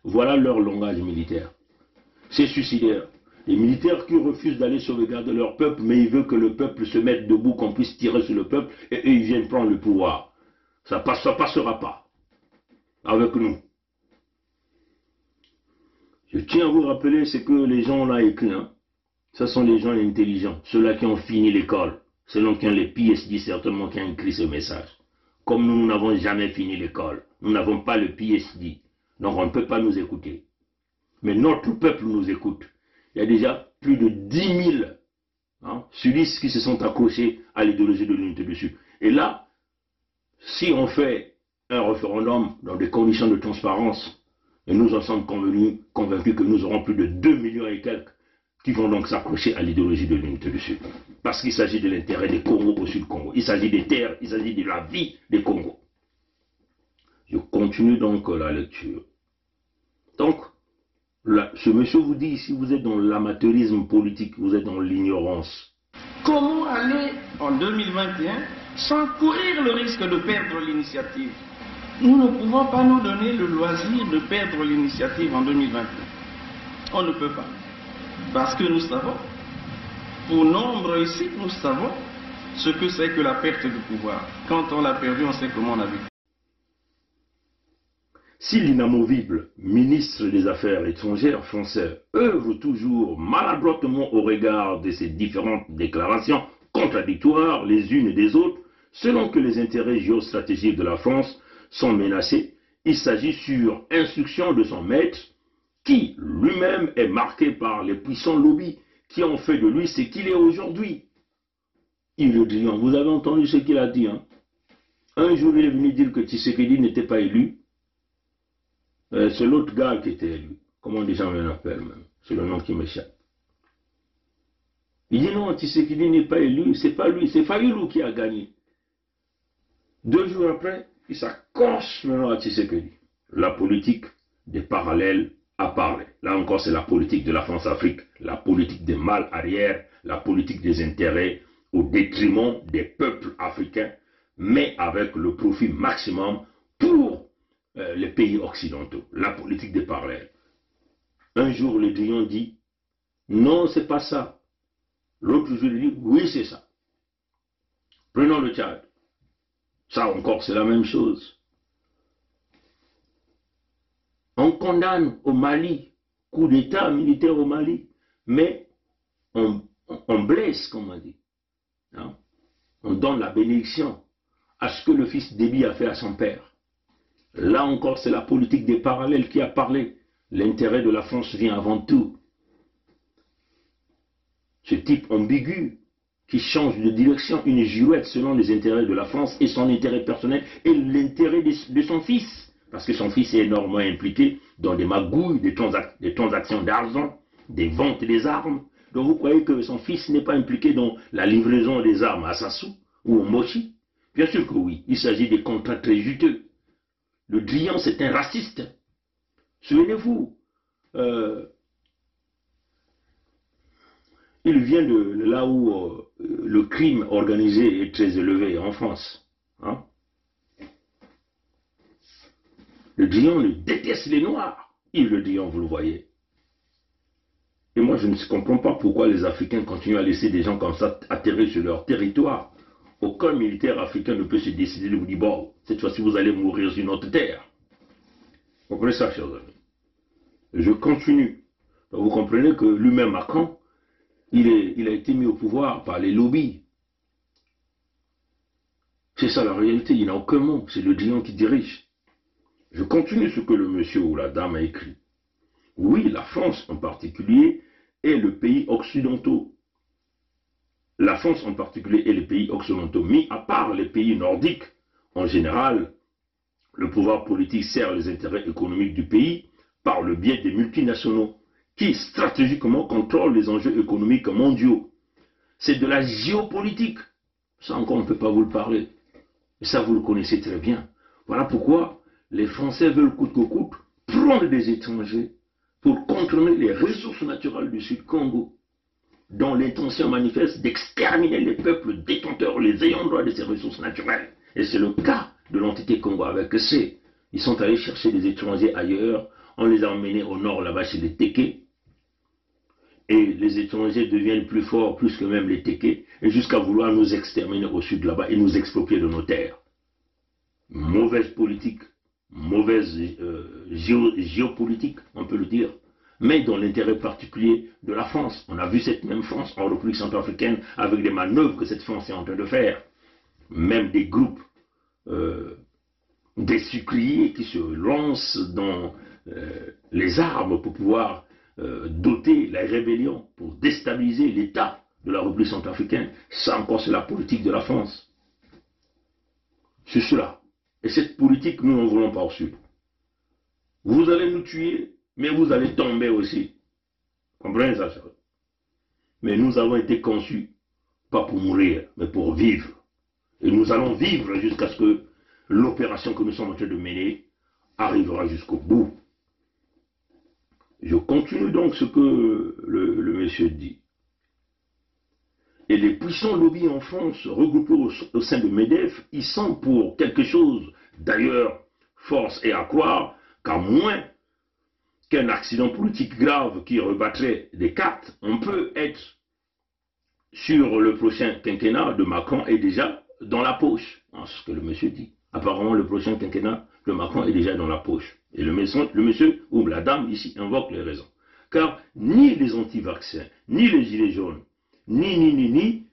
Voilà leur langage militaire. C'est suicidaire. Les militaires qui refusent d'aller sauvegarder leur peuple, mais ils veulent que le peuple se mette debout, qu'on puisse tirer sur le peuple, et eux, ils viennent prendre le pouvoir. Ça passera pas avec nous. Je tiens à vous rappeler ce que les gens ont écrit. Hein. Ce sont les gens intelligents, ceux-là qui ont fini l'école, ceux-là qui ont les PhD certainement qui ont écrit ce message. Comme nous n'avons jamais fini l'école, nous n'avons pas le PhD, donc on ne peut pas nous écouter. Mais notre peuple nous écoute. Il y a déjà plus de 10 000 sudistes qui se sont accrochés à l'idéologie de l'unité du Sud. Et là, si on fait un référendum dans des conditions de transparence, et nous en sommes convaincus que nous aurons plus de 2 millions et quelques qui vont donc s'accrocher à l'idéologie de l'unité du Sud. Parce qu'il s'agit de l'intérêt des Congos au Sud-Congo. Il s'agit des terres, il s'agit de la vie des Congos. Je continue donc la lecture. Donc, ce monsieur vous dit ici, vous êtes dans l'amateurisme politique, vous êtes dans l'ignorance. Comment aller en 2021 sans courir le risque de perdre l'initiative? Nous ne pouvons pas nous donner le loisir de perdre l'initiative en 2021. On ne peut pas. Parce que nous savons, pour nombre ici, nous savons ce que c'est que la perte de pouvoir. Quand on l'a perdu, on sait comment on a vécu. Si l'inamovible ministre des Affaires étrangères français œuvre toujours maladroitement au regard de ces différentes déclarations contradictoires les unes des autres, selon que les intérêts géostratégiques de la France sont menacés, il s'agit sur instruction de son maître, qui lui-même est marqué par les puissants lobbies qui ont fait de lui ce qu'il est aujourd'hui. Il le dit, vous avez entendu ce qu'il a dit. Hein? Un jour, il est venu dire que Tshisekedi n'était pas élu. C'est l'autre gars qui était élu. Comment les gens l'appellent même? C'est le nom qui m'échappe. Il dit non, Tshisekedi n'est pas élu, c'est pas lui, c'est Fayulu qui a gagné. 2 jours après, il s'accroche maintenant à Tshisekedi. La politique des parallèles a parlé. Là encore, c'est la politique de la France-Afrique, la politique des mal arrière, la politique des intérêts au détriment des peuples africains, mais avec le profit maximum pour les pays occidentaux, la politique des parallèles. Un jour, le Drian dit, non, c'est pas ça. L'autre jour, il dit, oui, c'est ça. Prenons le Tchad. Ça encore, c'est la même chose. On condamne au Mali, coup d'État militaire au Mali, mais on blesse, comme on dit. Hein? On donne la bénédiction à ce que le fils Déby a fait à son père. Là encore, c'est la politique des parallèles qui a parlé. L'intérêt de la France vient avant tout. Ce type ambigu qui change de direction, une girouette selon les intérêts de la France et son intérêt personnel et l'intérêt de son fils. Parce que son fils est énormément impliqué dans des magouilles, des transactions d'argent, des ventes des armes. Donc vous croyez que son fils n'est pas impliqué dans la livraison des armes à Sassou ou au Mochi? Bien sûr que oui, il s'agit des contrats très juteux. Le Drian, c'est un raciste. Souvenez-vous, il vient de là où le crime organisé est très élevé en France. Hein? Le Drian déteste les Noirs. Le Drian, vous le voyez. Et moi, je ne comprends pas pourquoi les Africains continuent à laisser des gens comme ça atterrir sur leur territoire. Aucun militaire africain ne peut se décider de vous dire, bon, cette fois-ci, vous allez mourir sur notre terre. Vous comprenez ça, chers amis? Je continue. Donc, vous comprenez que lui-même, Macron, il a été mis au pouvoir par les lobbies. C'est ça la réalité, il n'a aucun mot, c'est le Drian qui dirige. Je continue ce que le monsieur ou la dame a écrit. Oui, la France en particulier est le pays occidentaux. La France en particulier est les pays occidentaux, mis à part les pays nordiques. En général, le pouvoir politique sert les intérêts économiques du pays par le biais des multinationaux qui stratégiquement contrôlent les enjeux économiques mondiaux. C'est de la géopolitique. Ça encore, on ne peut pas vous le parler. Et ça, vous le connaissez très bien. Voilà pourquoi les Français veulent coûte que coûte prendre des étrangers pour contrôler les ressources naturelles du Sud-Congo, dont l'intention manifeste d'exterminer les peuples détenteurs, les ayants droit de ces ressources naturelles. Et c'est le cas de l'entité Congo avec C. Ils sont allés chercher des étrangers ailleurs, on les a emmenés au nord là-bas chez les Téké, et les étrangers deviennent plus forts, plus que même les Téké, et jusqu'à vouloir nous exterminer au sud là-bas et nous exproprier de nos terres. Mauvaise politique, mauvaise géopolitique, on peut le dire, mais dans l'intérêt particulier de la France. On a vu cette même France en République centrafricaine avec des manœuvres que cette France est en train de faire. Même des groupes, des sucriers qui se lancent dans les armes pour pouvoir doter la rébellion, pour déstabiliser l'État de la République centrafricaine. Ça encore, c'est la politique de la France. C'est cela. Et cette politique, nous n'en voulons pas au Sud. Vous allez nous tuer, mais vous allez tomber aussi. Comprenez ça, ça? Mais nous avons été conçus, pas pour mourir, mais pour vivre. Et nous allons vivre jusqu'à ce que l'opération que nous sommes en train de mener arrivera jusqu'au bout. Je continue donc ce que le monsieur dit. Et les puissants lobbies en France, regroupés au sein de MEDEF, ils sont pour quelque chose. D'ailleurs, force est à croire qu'à moins qu'un accident politique grave qui rebattrait des cartes, on peut être sur le prochain quinquennat de Macron est déjà dans la poche. C'est ce que le monsieur dit. Apparemment, le prochain quinquennat de Macron est déjà dans la poche. Et le monsieur ou la dame ici invoque les raisons. Car ni les anti-vaccins, ni les gilets jaunes, ni,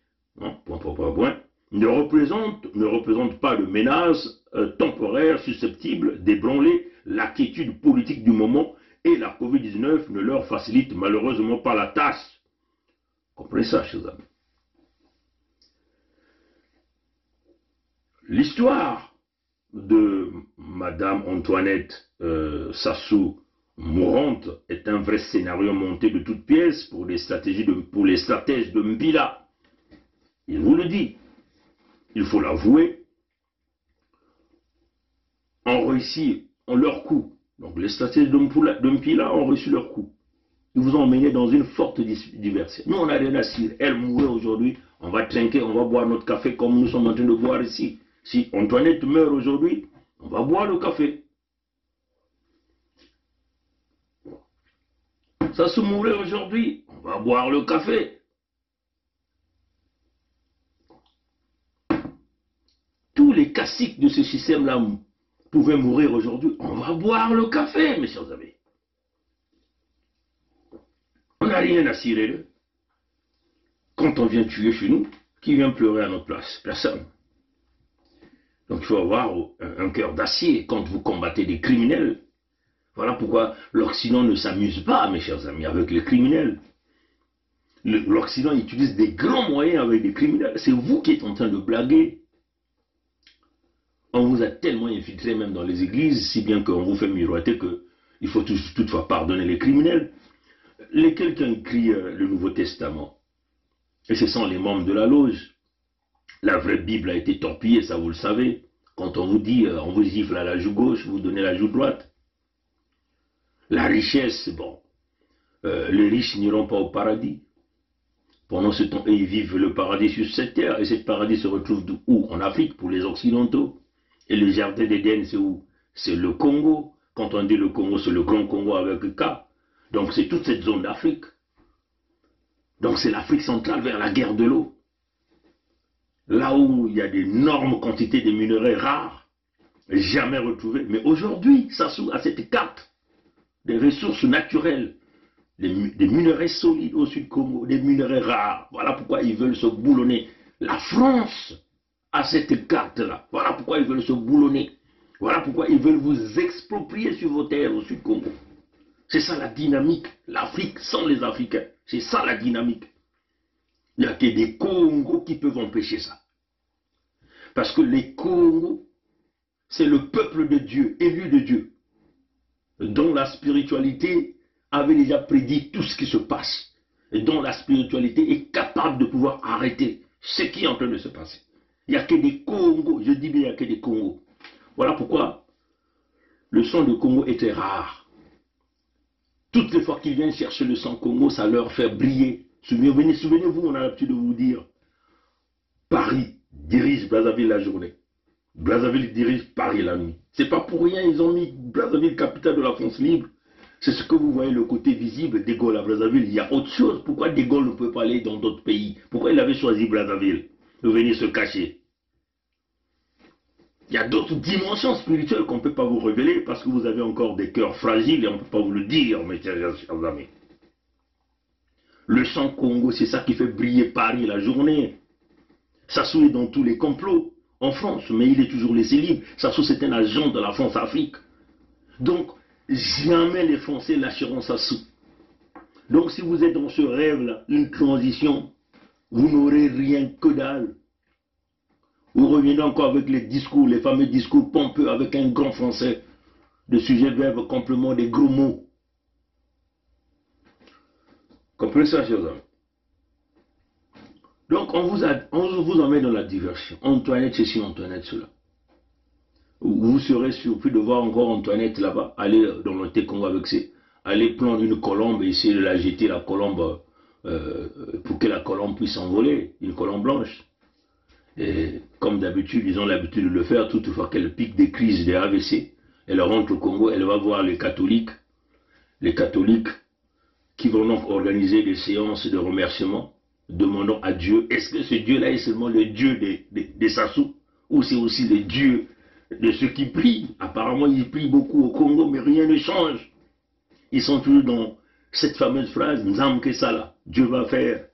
ne représentent pas de menace temporaire susceptible d'ébranler la quiétude politique du moment, et la Covid-19 ne leur facilite malheureusement pas la tâche. Comprenez ça, chers amis. L'histoire de Madame Antoinette Sassou mourante est un vrai scénario monté de toutes pièces pour les stratèges de Mbila. Il vous le dit, il faut l'avouer, ont réussi leur coup. Donc les stratèges de Mbila ont reçu leur coup. Ils vous ont emmené dans une forte diversion. Nous, on n'a rien à cirer. Elle mourait aujourd'hui, on va trinquer, on va boire notre café comme nous sommes en train de boire ici. Si Antoinette meurt aujourd'hui, on va boire le café. Ça se mourait aujourd'hui, on va boire le café. Tous les caciques de ce système-là pouvaient mourir aujourd'hui, on va boire le café, mes chers amis. On n'a rien à cirer d'eux. Quand on vient tuer chez nous, qui vient pleurer à notre place? Personne. Donc il faut avoir un cœur d'acier quand vous combattez des criminels. Voilà pourquoi l'Occident ne s'amuse pas, mes chers amis, avec les criminels. L'Occident utilise des grands moyens avec des criminels. C'est vous qui êtes en train de blaguer. On vous a tellement infiltré même dans les églises, si bien qu'on vous fait miroiter qu'il faut toutefois pardonner les criminels. Lesquels qui ont écrit le Nouveau Testament? Et ce sont les membres de la loge. La vraie Bible a été torpillée, ça vous le savez. Quand on vous dit, on vous gifle à la joue gauche, vous donnez la joue droite. La richesse, bon, les riches n'iront pas au paradis. Pendant ce temps, ils vivent le paradis sur cette terre, et ce paradis se retrouve où? En Afrique, pour les Occidentaux. Et le jardin d'Éden, c'est où? C'est le Congo. Quand on dit le Congo, c'est le Grand Congo avec K. Donc c'est toute cette zone d'Afrique. Donc c'est l'Afrique centrale vers la guerre de l'eau. Là où il y a d'énormes quantités de minerais rares, jamais retrouvés. Mais aujourd'hui, ça s'ouvre à cette carte des ressources naturelles, des minerais solides au sud Congo, des minerais rares. Voilà pourquoi ils veulent se boulonner. La France a cette carte-là. Voilà pourquoi ils veulent se boulonner. Voilà pourquoi ils veulent vous exproprier sur vos terres au sud Congo. C'est ça la dynamique. L'Afrique sans les Africains. C'est ça la dynamique. Il n'y a que des Congos qui peuvent empêcher ça. Parce que les Congos, c'est le peuple de Dieu, élu de Dieu, dont la spiritualité avait déjà prédit tout ce qui se passe, et dont la spiritualité est capable de pouvoir arrêter ce qui est en train de se passer. Il n'y a que des Congos, je dis bien il n'y a que des Congos. Voilà pourquoi le sang de Congo était rare. Toutes les fois qu'ils viennent chercher le sang Congo, ça leur fait briller. Souvenez-vous, on a l'habitude de vous dire, Paris dirige Brazzaville la journée. Brazzaville dirige Paris la nuit. C'est pas pour rien, ils ont mis Brazzaville capitale de la France libre. C'est ce que vous voyez, le côté visible de Gaulle à Brazzaville. Il y a autre chose. Pourquoi de Gaulle ne peut pas aller dans d'autres pays? Pourquoi il avait choisi Brazzaville de venir se cacher? Il y a d'autres dimensions spirituelles qu'on ne peut pas vous révéler parce que vous avez encore des cœurs fragiles et on ne peut pas vous le dire, mes chers amis. Le sang Congo, c'est ça qui fait briller Paris la journée. Sassou est dans tous les complots en France, mais il est toujours laissé libre. Sassou, c'est un agent de la France-Afrique. Donc, jamais les Français lâcheront Sassou. Donc, si vous êtes dans ce rêve-là, une transition, vous n'aurez rien que dalle. Vous revenez encore avec les discours, les fameux discours pompeux avec un grand français, de sujet, verbe, complément, des gros mots. Comprenez ça, chers amis? Donc, on vous emmène dans la diversion. Antoinette ceci, Antoinette cela. Vous serez surpris de voir encore Antoinette là-bas, aller dans le Técongo avec ses... aller prendre une colombe et essayer de la jeter, la colombe, pour que la colombe puisse s'envoler, une colombe blanche. Et comme d'habitude, ils ont l'habitude de le faire, toutefois qu'elle pique des crises des AVC. Elle rentre au Congo, elle va voir les catholiques qui vont donc organiser des séances de remerciement, demandant à Dieu, est-ce que ce Dieu-là est seulement le Dieu des Sassou, ou c'est aussi le Dieu de ceux qui prient? Apparemment, ils prient beaucoup au Congo, mais rien ne change. Ils sont toujours dans cette fameuse phrase, Nzamke Sala, Dieu va faire,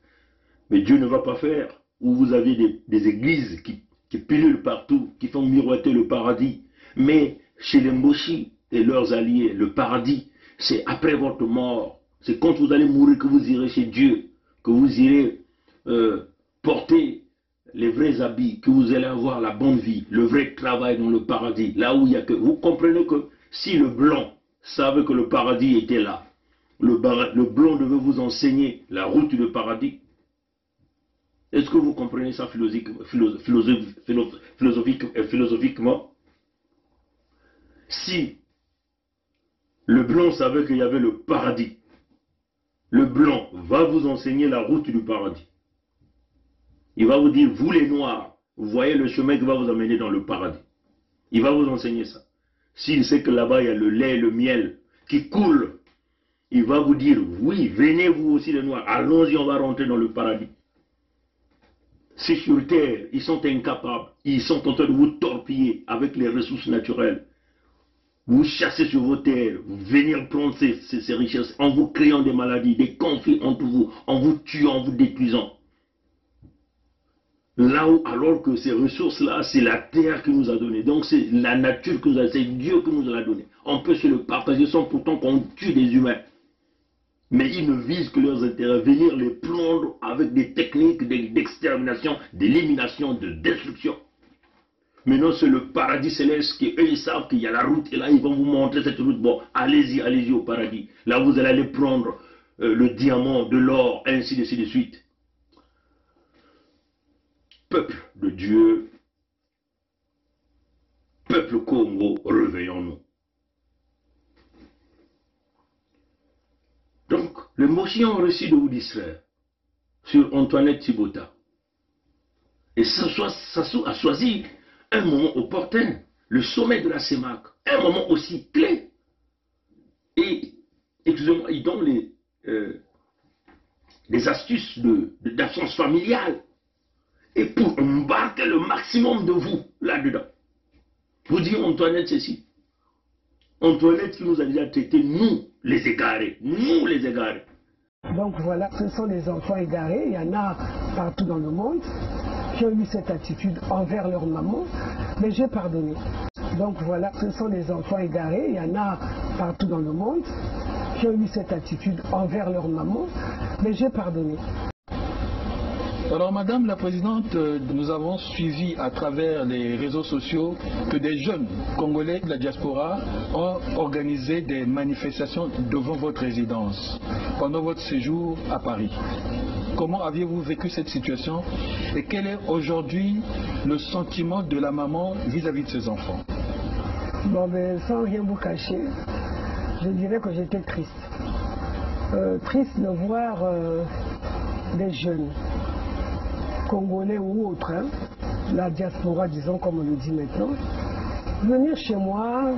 mais Dieu ne va pas faire. Où vous avez des églises qui pilulent partout, qui font miroiter le paradis. Mais chez les Moshi et leurs alliés, le paradis, c'est après votre mort. C'est quand vous allez mourir que vous irez chez Dieu, que vous irez porter les vrais habits, que vous allez avoir la bonne vie, le vrai travail dans le paradis. Là où il y a que... Vous comprenez que si le blanc savait que le paradis était là, le blanc devait vous enseigner la route du paradis. Est-ce que vous comprenez ça philosophiquement? Si le blanc savait qu'il y avait le paradis, le blanc va vous enseigner la route du paradis. Il va vous dire, vous les noirs, vous voyez le chemin qui va vous amener dans le paradis. Il va vous enseigner ça. S'il sait que là-bas il y a le lait et le miel qui coulent, il va vous dire, oui, venez vous aussi les noirs, allons-y, on va rentrer dans le paradis. Si sur terre, ils sont incapables, ils sont en train de vous torpiller avec les ressources naturelles. Vous chassez sur vos terres, vous venez prendre ces richesses en vous créant des maladies, des conflits entre vous, en vous tuant, en vous détruisant. Là où, alors que ces ressources-là, c'est la terre qui nous a donné. Donc c'est la nature que nous a, c'est Dieu qui nous a donné. On peut se le partager sans pourtant qu'on tue des humains. Mais ils ne visent que leurs intérêts, venir les prendre avec des techniques d'extermination, d'élimination, de destruction. Maintenant, c'est le paradis céleste qui, eux, ils savent qu'il y a la route, et là, ils vont vous montrer cette route. Bon, allez-y, allez-y au paradis. Là, vous allez aller prendre le diamant, de l'or, ainsi de suite. Peuple de Dieu, peuple Congo, réveillons-nous. Donc, les Moshi ont réussi de vous distraire sur Antoinette Tibota. Et Sassou a choisi un moment opportun, le sommet de la CEMAC, un moment aussi clé. Et, excusez-moi, ils donnent les astuces d'absence familiale. Et pour embarquer le maximum de vous là-dedans. Vous dites Antoinette ceci. Antoinette qui nous a déjà traité, nous les égarés. Nous les égarés. Donc voilà, ce sont les enfants égarés. Il y en a partout dans le monde qui ont eu cette attitude envers leur maman. Mais j'ai pardonné. Donc voilà, ce sont les enfants égarés. Il y en a partout dans le monde qui ont eu cette attitude envers leur maman. Mais j'ai pardonné. Alors Madame la Présidente, nous avons suivi à travers les réseaux sociaux que des jeunes Congolais de la diaspora ont organisé des manifestations devant votre résidence pendant votre séjour à Paris. Comment aviez-vous vécu cette situation et quel est aujourd'hui le sentiment de la maman vis-à-vis de ses enfants? Bon, mais sans rien vous cacher, je dirais que j'étais triste. Triste de voir des jeunes Congolais ou autres, hein, la diaspora, disons comme on le dit maintenant, venir chez moi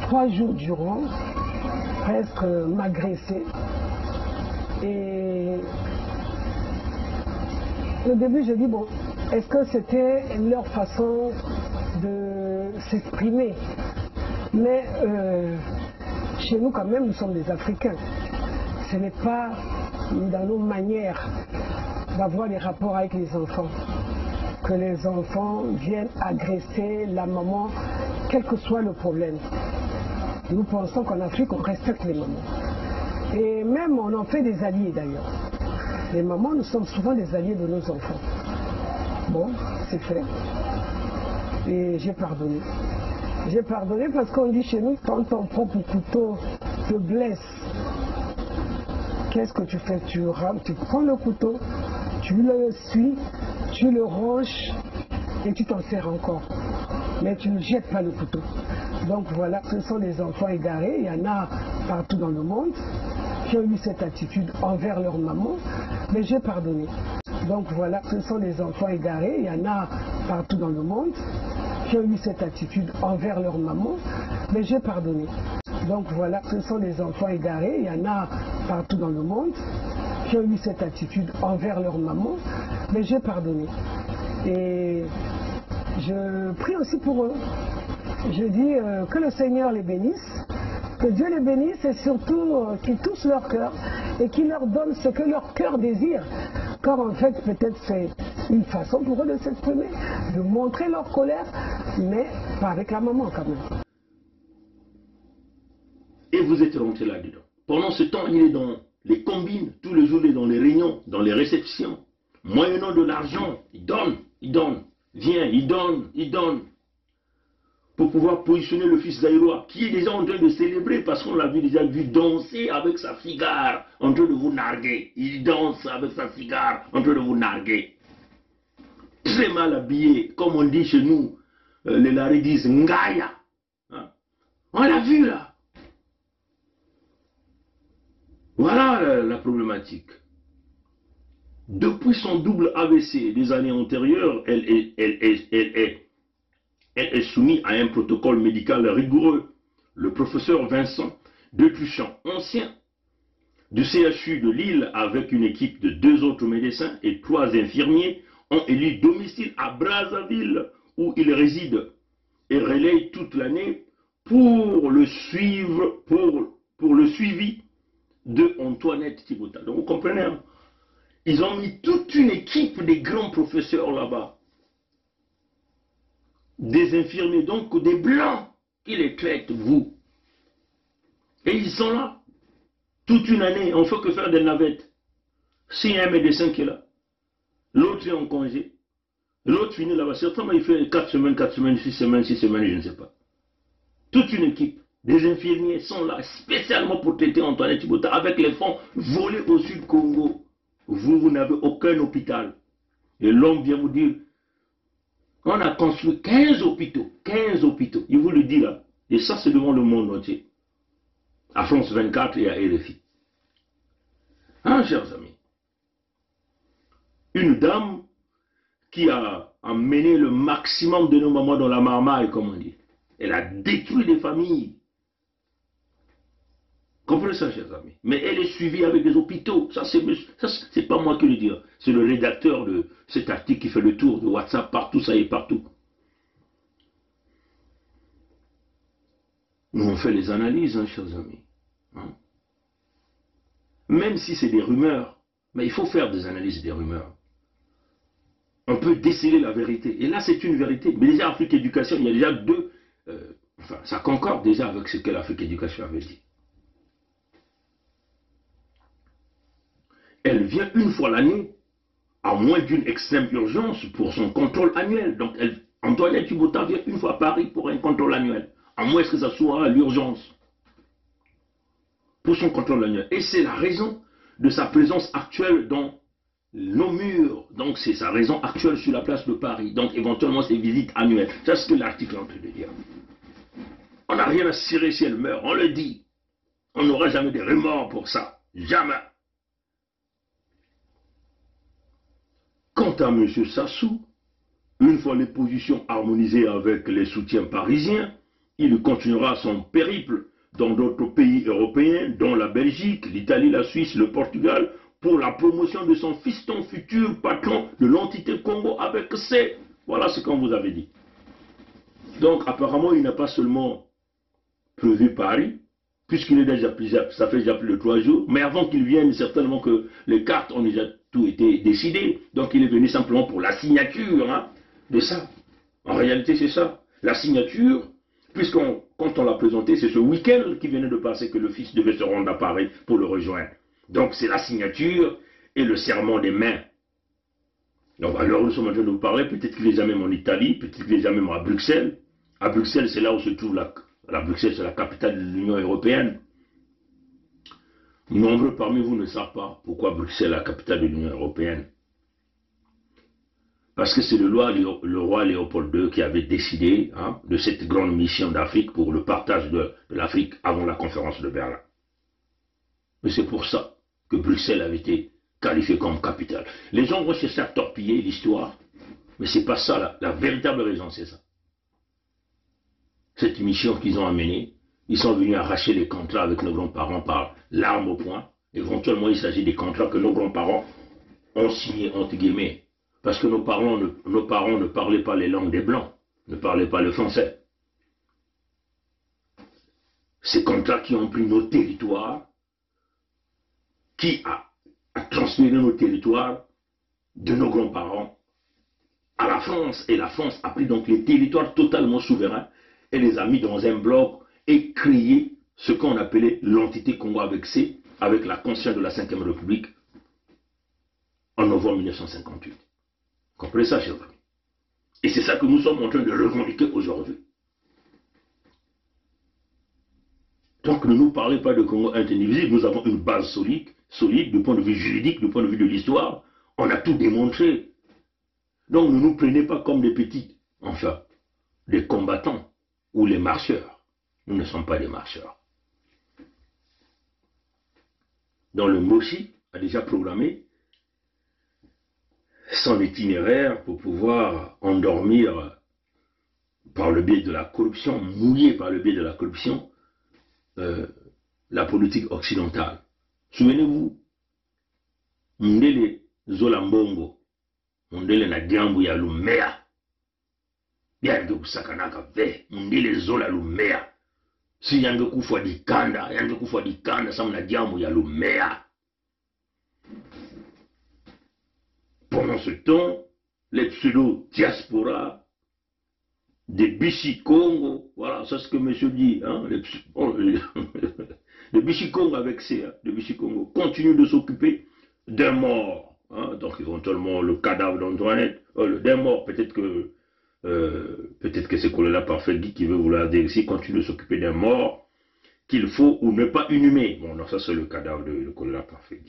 3 jours durant, presque m'agresser. Et au début, j'ai dit, bon, est-ce que c'était leur façon de s'exprimer? Mais chez nous, quand même, nous sommes des Africains. Ce n'est pas dans nos manières d'avoir des rapports avec les enfants que les enfants viennent agresser la maman, quel que soit le problème. Nous pensons qu'en Afrique, on respecte les mamans. Et même, on en fait des alliés d'ailleurs. Les mamans, nous sommes souvent des alliés de nos enfants. Bon, c'est fait. Et j'ai pardonné. J'ai pardonné parce qu'on dit chez nous, quand ton propre couteau te blesse, qu'est-ce que tu fais? Tu prends le couteau, tu le suis, tu le ranges et tu t'en sers encore. Mais tu ne jettes pas le couteau. Donc voilà, ce sont des enfants égarés. Il y en a partout dans le monde qui ont eu cette attitude envers leur maman, mais j'ai pardonné. Donc voilà, ce sont des enfants égarés. Il y en a partout dans le monde qui ont eu cette attitude envers leur maman, mais j'ai pardonné. Donc voilà, ce sont des enfants égarés. Il y en a partout dans le monde qui ont eu cette attitude envers leur maman, mais j'ai pardonné. Et je prie aussi pour eux. Je dis que le Seigneur les bénisse, que Dieu les bénisse et surtout qu'il touche leur cœur et qu'il leur donne ce que leur cœur désire. Car en fait, peut-être c'est une façon pour eux de s'exprimer, de montrer leur colère, mais pas avec la maman quand même. Et vous êtes rentré là-dedans. Pendant ce temps, il est dans les combines, tous les jours il est dans les réunions, dans les réceptions, moyennant de l'argent, il donne, vient, il donne, pour pouvoir positionner le fils d'Aïroa, qui est déjà en train de célébrer, parce qu'on l'a déjà vu danser avec sa cigare, en train de vous narguer. Il danse avec sa cigare, en train de vous narguer. Très mal habillé, comme on dit chez nous, les Laris disent Ngaya. Hein? On l'a vu là. Voilà la problématique. Depuis son double AVC des années antérieures, elle est soumise à un protocole médical rigoureux. Le professeur Vincent Depuchamp, ancien du CHU de Lille, avec une équipe de 2 autres médecins et 3 infirmiers, ont élu domicile à Brazzaville, où il réside et relaye toute l'année pour le suivre, pour le suivi de Antoinette Thibota. Donc vous comprenez, hein? Ils ont mis toute une équipe des grands professeurs là-bas. Des infirmiers, donc des blancs qui les traitent, vous. Et ils sont là. Toute une année, on ne fait que faire des navettes. S'il y a un médecin qui est là, l'autre est en congé, l'autre finit là-bas. Certainement, il fait 4 semaines, 6 semaines, je ne sais pas. Toute une équipe. Des infirmiers sont là spécialement pour traiter Antoinette Thibota avec les fonds volés au Sud Congo. Vous n'avez aucun hôpital. Et l'homme vient vous dire, on a construit 15 hôpitaux. 15 hôpitaux. Il vous le dit là. Et ça, c'est devant le monde entier. À France 24 et à RFI. Hein, chers amis? Une dame qui a amené le maximum de nos mamans dans la marmaille, comme on dit. Elle a détruit des familles. Comprenez ça, chers amis? Mais elle est suivie avec des hôpitaux. Ça, c'est pas moi qui le dis. C'est le rédacteur de cet article qui fait le tour de WhatsApp partout, ça y est, partout. Nous, on fait les analyses, hein, chers amis. Hein? Même si c'est des rumeurs, mais il faut faire des analyses des rumeurs. On peut déceler la vérité. Et là, c'est une vérité. Mais déjà, Afrique Éducation, il y a déjà 2... enfin, ça concorde déjà avec ce que l'Afrique Éducation avait dit. Elle vient une fois l'année, à moins d'une extrême urgence, pour son contrôle annuel. Donc, Antoinette Thibota vient une fois à Paris pour un contrôle annuel. À moins que ça soit l'urgence. Pour son contrôle annuel. Et c'est la raison de sa présence actuelle dans nos murs. Donc, c'est sa raison actuelle sur la place de Paris. Donc, éventuellement, ses visites annuelles. C'est ce que l'article est en train de dire. On n'a rien à cirer si elle meurt. On le dit. On n'aura jamais de remords pour ça. Jamais. Quant à M. Sassou, Une fois les positions harmonisées avec les soutiens parisiens, il continuera son périple dans d'autres pays européens, dont la Belgique, l'Italie, la Suisse, le Portugal, pour la promotion de son fiston futur patron de l'entité Congo avec C. Voilà ce qu'on vous avait dit. Donc apparemment, il n'a pas seulement prévu Paris, puisqu'il est déjà ça fait déjà plus de 3 jours, mais avant qu'il vienne, certainement que les cartes ont déjà tout été décidées. Donc il est venu simplement pour la signature de ça. En réalité, c'est ça. La signature, quand on l'a présenté, c'est ce week-end qui venait de passer que le fils devait se rendre à Paris pour le rejoindre. Donc c'est la signature et le serment des mains. Donc alors nous sommes en train de vous parler, peut-être qu'il est jamais en Italie, peut-être qu'il est jamais à Bruxelles. À Bruxelles, c'est là où se trouve la Bruxelles, c'est la capitale de l'Union européenne. Nombreux parmi vous ne savent pas pourquoi Bruxelles est la capitale de l'Union européenne. Parce que c'est le roi Léopold II qui avait décidé de cette grande mission d'Afrique pour le partage de l'Afrique avant la conférence de Berlin. Mais c'est pour ça que Bruxelles avait été qualifiée comme capitale. Les gens vont chercher à torpiller l'histoire, mais ce n'est pas ça, la véritable raison, c'est ça. Cette mission qu'ils ont amenée, ils sont venus arracher les contrats avec nos grands-parents par l'arme au poing. Éventuellement, il s'agit des contrats que nos grands-parents ont signés, entre guillemets. Parce que nos parents ne parlaient pas les langues des Blancs, ne parlaient pas le français. Ces contrats qui ont pris nos territoires, qui a transféré nos territoires de nos grands-parents à la France. Et la France a pris donc les territoires totalement souverains et les a mis dans un bloc et créé ce qu'on appelait l'entité Congo avec C, avec la conscience de la 5e République en novembre 1958. Comprenez ça, chers amis? Et c'est ça que nous sommes en train de revendiquer aujourd'hui. Donc ne nous parlez pas de Congo indivisible, nous avons une base solide du point de vue juridique, du point de vue de l'histoire. On a tout démontré. Donc ne nous prenez pas comme des petits, enfin, des combattants ou les marcheurs. Nous ne sommes pas des marcheurs. Donc le Moshi a déjà programmé son itinéraire pour pouvoir endormir par le biais de la corruption, mouiller par le biais de la corruption, la politique occidentale. Souvenez-vous, Mundele Zolambongo, Mundele na Diambu ya Lumea, yange kusakanaka ve, Mundele Zola Lumea, si yange kufwa dikanda, samu na Diambu ya Lumea. Pendant ce temps, les pseudo-diasporas des Bichi-Congo, voilà, c'est ce que monsieur dit, les Bichi-Congo avec C, les Bichi-Congo continuent de s'occuper d'un mort, donc éventuellement le cadavre d'Antoinette, d'un mort, peut-être que c'est Kolela Parfait qui veut vouloir dire ici, continue de s'occuper d'un mort qu'il faut ou ne pas inhumer. Bon, non, ça c'est le cadavre de Kolela Parfait.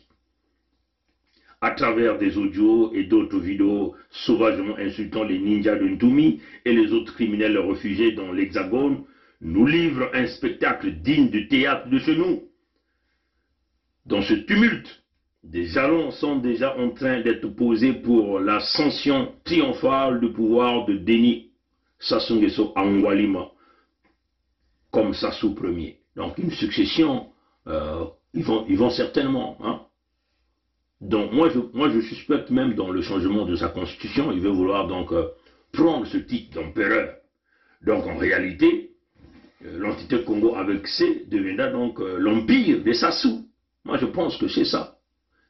À travers des audios et d'autres vidéos sauvagement insultant les ninjas de Ntumi et les autres criminels réfugiés dans l'Hexagone, nous livre un spectacle digne du théâtre de chez nous. Dans ce tumulte, des jalons sont déjà en train d'être posés pour l'ascension triomphale du pouvoir de Denis Sassou Nguesso Angwalima comme Sassou Ier. Donc une succession, ils vont certainement... Donc moi je suspecte même dans le changement de sa constitution, il veut vouloir donc prendre ce titre d'empereur. Donc en réalité, l'entité Congo avec C deviendra donc l'empire des Sassou. Moi je pense que c'est ça.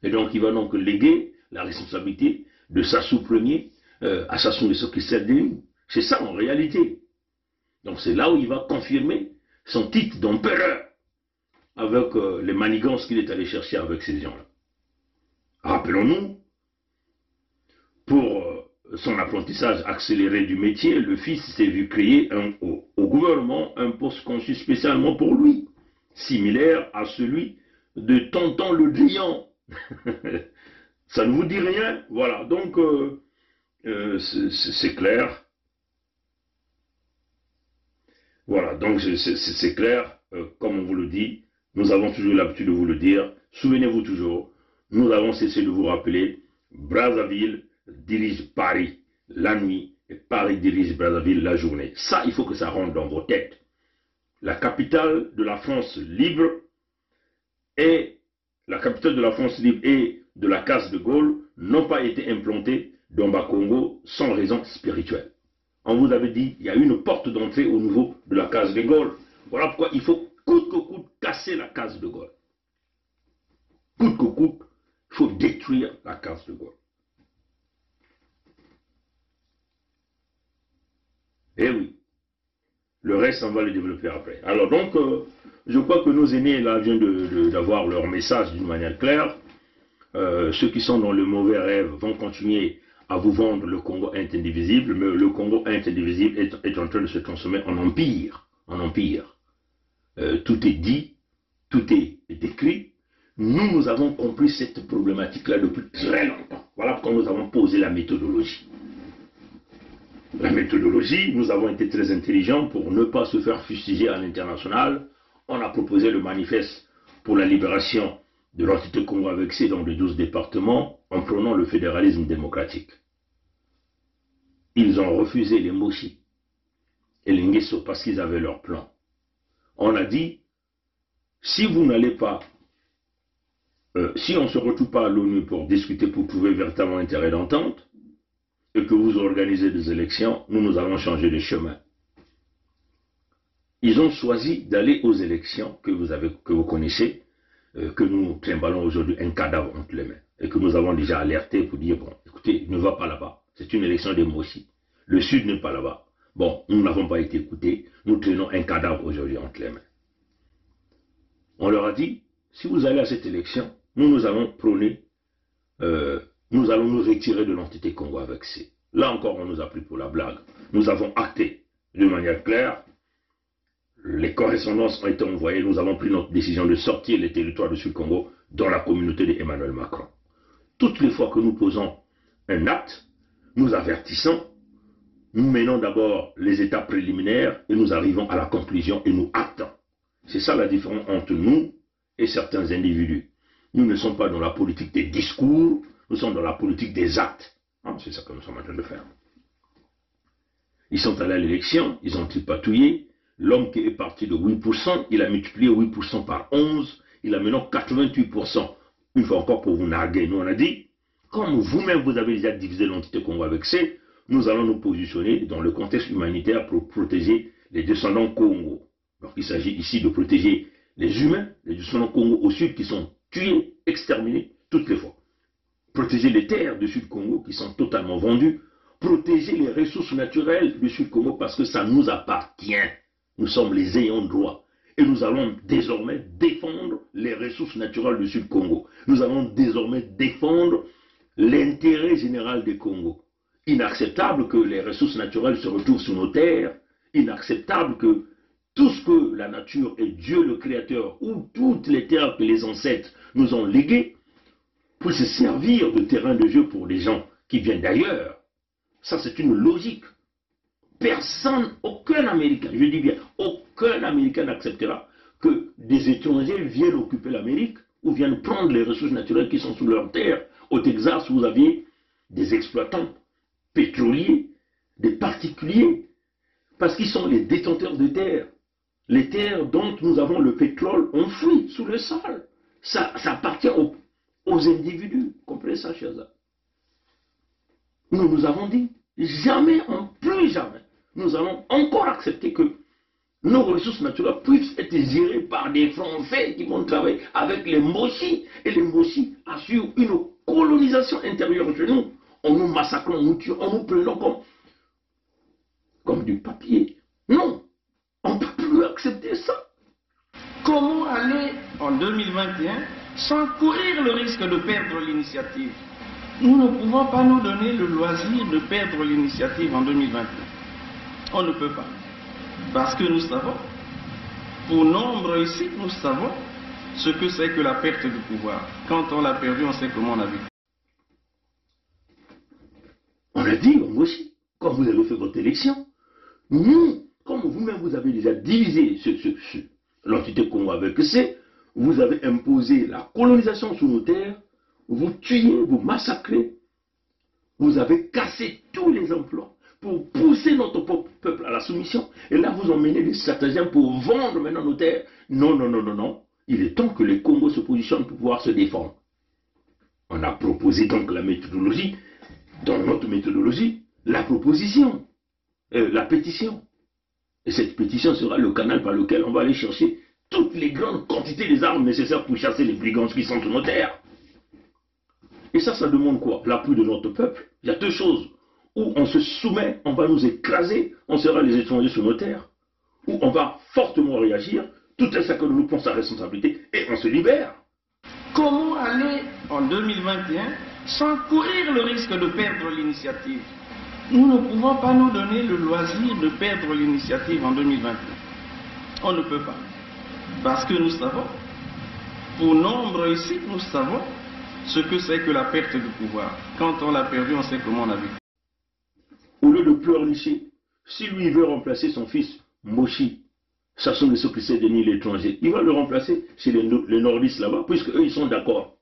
Et donc il va donc léguer la responsabilité de Sassou Ier à Sassou Nguesso Kisebdeni. C'est ça en réalité. Donc c'est là où il va confirmer son titre d'empereur avec les manigances qu'il est allé chercher avec ces gens-là. Rappelons-nous, pour son apprentissage accéléré du métier, le fils s'est vu créer au gouvernement un poste conçu spécialement pour lui, similaire à celui de Tonton le Drian. Ça ne vous dit rien? Voilà, donc c'est clair. Voilà, donc c'est clair, comme on vous le dit, nous avons toujours l'habitude de vous le dire, souvenez-vous toujours. Nous avons cessé de vous rappeler, Brazzaville dirige Paris la nuit et Paris dirige Brazzaville la journée. Ça, il faut que ça rentre dans vos têtes. La capitale de la France libre et de la case de Gaulle n'ont pas été implantées dans Bakongo sans raison spirituelle. On vous avait dit, il y a une porte d'entrée au niveau de la case de Gaulle. Voilà pourquoi il faut coûte que coûte casser la case de Gaulle. Coûte que coûte, il faut détruire la case de Gaulle. Eh oui. Le reste, on va le développer après. Alors donc, je crois que nos aînés là viennent d'avoir leur message d'une manière claire. Ceux qui sont dans le mauvais rêve vont continuer à vous vendre le Congo indivisible, mais le Congo indivisible est en train de se transformer en empire. En empire. Tout est dit, tout est écrit. Nous avons compris cette problématique-là depuis très longtemps. Voilà pourquoi nous avons posé la méthodologie. La méthodologie, nous avons été très intelligents pour ne pas se faire fustiger à l'international. On a proposé le manifeste pour la libération de l'entité Congo vexée dans les 12 départements en prônant le fédéralisme démocratique. Ils ont refusé les Moshi et les Nguesso parce qu'ils avaient leur plan. On a dit, si vous n'allez pas, si on ne se retrouve pas à l'ONU pour discuter, pour trouver véritablement intérêt d'entente, et que vous organisez des élections, nous allons changer de chemin. Ils ont choisi d'aller aux élections que vous connaissez, que nous trimballons aujourd'hui un cadavre entre les mains, et que nous avons déjà alerté pour dire, bon, écoutez, ne va pas là-bas, c'est une élection des Moshi. Le Sud n'est pas là-bas. Bon, nous n'avons pas été écoutés, nous traînons un cadavre aujourd'hui entre les mains. On leur a dit, si vous allez à cette élection, nous allons prôner, nous allons nous retirer de l'entité Congo vexée. Là encore, on nous a pris pour la blague. Nous avons acté de manière claire, les correspondances ont été envoyées, nous avons pris notre décision de sortir les territoires du Sud-Congo dans la communauté d'Emmanuel Macron. Toutes les fois que nous posons un acte, nous avertissons, nous menons d'abord les étapes préliminaires et nous arrivons à la conclusion et nous actons. C'est ça la différence entre nous et certains individus. Nous ne sommes pas dans la politique des discours, nous sommes dans la politique des actes. C'est ça que nous sommes en train de faire. Ils sont allés à l'élection, ils ont tripatouillé. L'homme qui est parti de 8%, il a multiplié 8% par 11, il a maintenant 88%. Une fois encore pour vous narguer, nous on a dit, comme vous-même vous avez déjà divisé l'entité Congo vexée, nous allons nous positionner dans le contexte humanitaire pour protéger les descendants Congo. Donc il s'agit ici de protéger les humains, les descendants Congo au sud qui sont tués, exterminés toutes les fois. Protéger les terres du Sud-Congo qui sont totalement vendues. Protéger les ressources naturelles du Sud-Congo parce que ça nous appartient. Nous sommes les ayants droit. Et nous allons désormais défendre les ressources naturelles du Sud-Congo. Nous allons désormais défendre l'intérêt général des Congo. Inacceptable que les ressources naturelles se retrouvent sur nos terres. Inacceptable que tout ce que la nature et Dieu le Créateur ou toutes les terres que les ancêtres nous ont léguées pour se servir de terrain de jeu pour des gens qui viennent d'ailleurs. Ça, c'est une logique. Personne, aucun Américain, je dis bien, aucun Américain n'acceptera que des étrangers viennent occuper l'Amérique ou viennent prendre les ressources naturelles qui sont sous leur terre. Au Texas, vous aviez des exploitants pétroliers, des particuliers, parce qu'ils sont les détenteurs de terres. Les terres dont nous avons le pétrole enfoui sous le sol. Ça appartient aux individus. Comprenez ça, chers amis. Nous avons dit, jamais, plus jamais, nous allons encore accepter que nos ressources naturelles puissent être gérées par des Français qui vont travailler avec les Moshi. Et les Moshi assurent une colonisation intérieure chez nous. On nous massacre, on nous tue, on nous prend comme du papier. Non, on ne peut plus accepter ça. Comment aller en 2021 sans courir le risque de perdre l'initiative? Nous ne pouvons pas nous donner le loisir de perdre l'initiative en 2021. On ne peut pas. Parce que nous savons, pour nombre ici, nous savons ce que c'est que la perte du pouvoir. Quand on l'a perdu, on sait comment on a vécu. On a dit, moi aussi, quand vous avez fait votre élection, nous, comme vous-même vous avez déjà divisé l'entité Congo avec C, vous avez imposé la colonisation sur nos terres, vous tuez, vous massacrez, vous avez cassé tous les emplois, pour pousser notre peuple à la soumission. Et là, vous emmenez des stratagèmes pour vendre maintenant nos terres. Non, non, non, non, non. Il est temps que les Congos se positionnent pour pouvoir se défendre. On a proposé donc la méthodologie, dans notre méthodologie, la proposition, la pétition. Et cette pétition sera le canal par lequel on va aller chercher toutes les grandes quantités des armes nécessaires pour chasser les brigands qui sont sur nos terres. Et ça demande quoi? L'appui de notre peuple. Il y a deux choses. Ou on se soumet, on va nous écraser, on sera les étrangers sur nos terres. Ou on va fortement réagir, tout est chacun de nous prend sa responsabilité et on se libère. Comment aller en 2021 sans courir le risque de perdre l'initiative? Nous ne pouvons pas nous donner le loisir de perdre l'initiative en 2021. On ne peut pas. Parce que nous savons, pour nombre ici, nous savons ce que c'est que la perte de pouvoir. Quand on l'a perdu, on sait comment on a vécu. Au lieu de pleurnicher, si lui veut remplacer son fils Moshi, Sassou Nguesso Denis l'étranger, il va le remplacer chez les nordistes là-bas, puisque eux ils sont d'accord.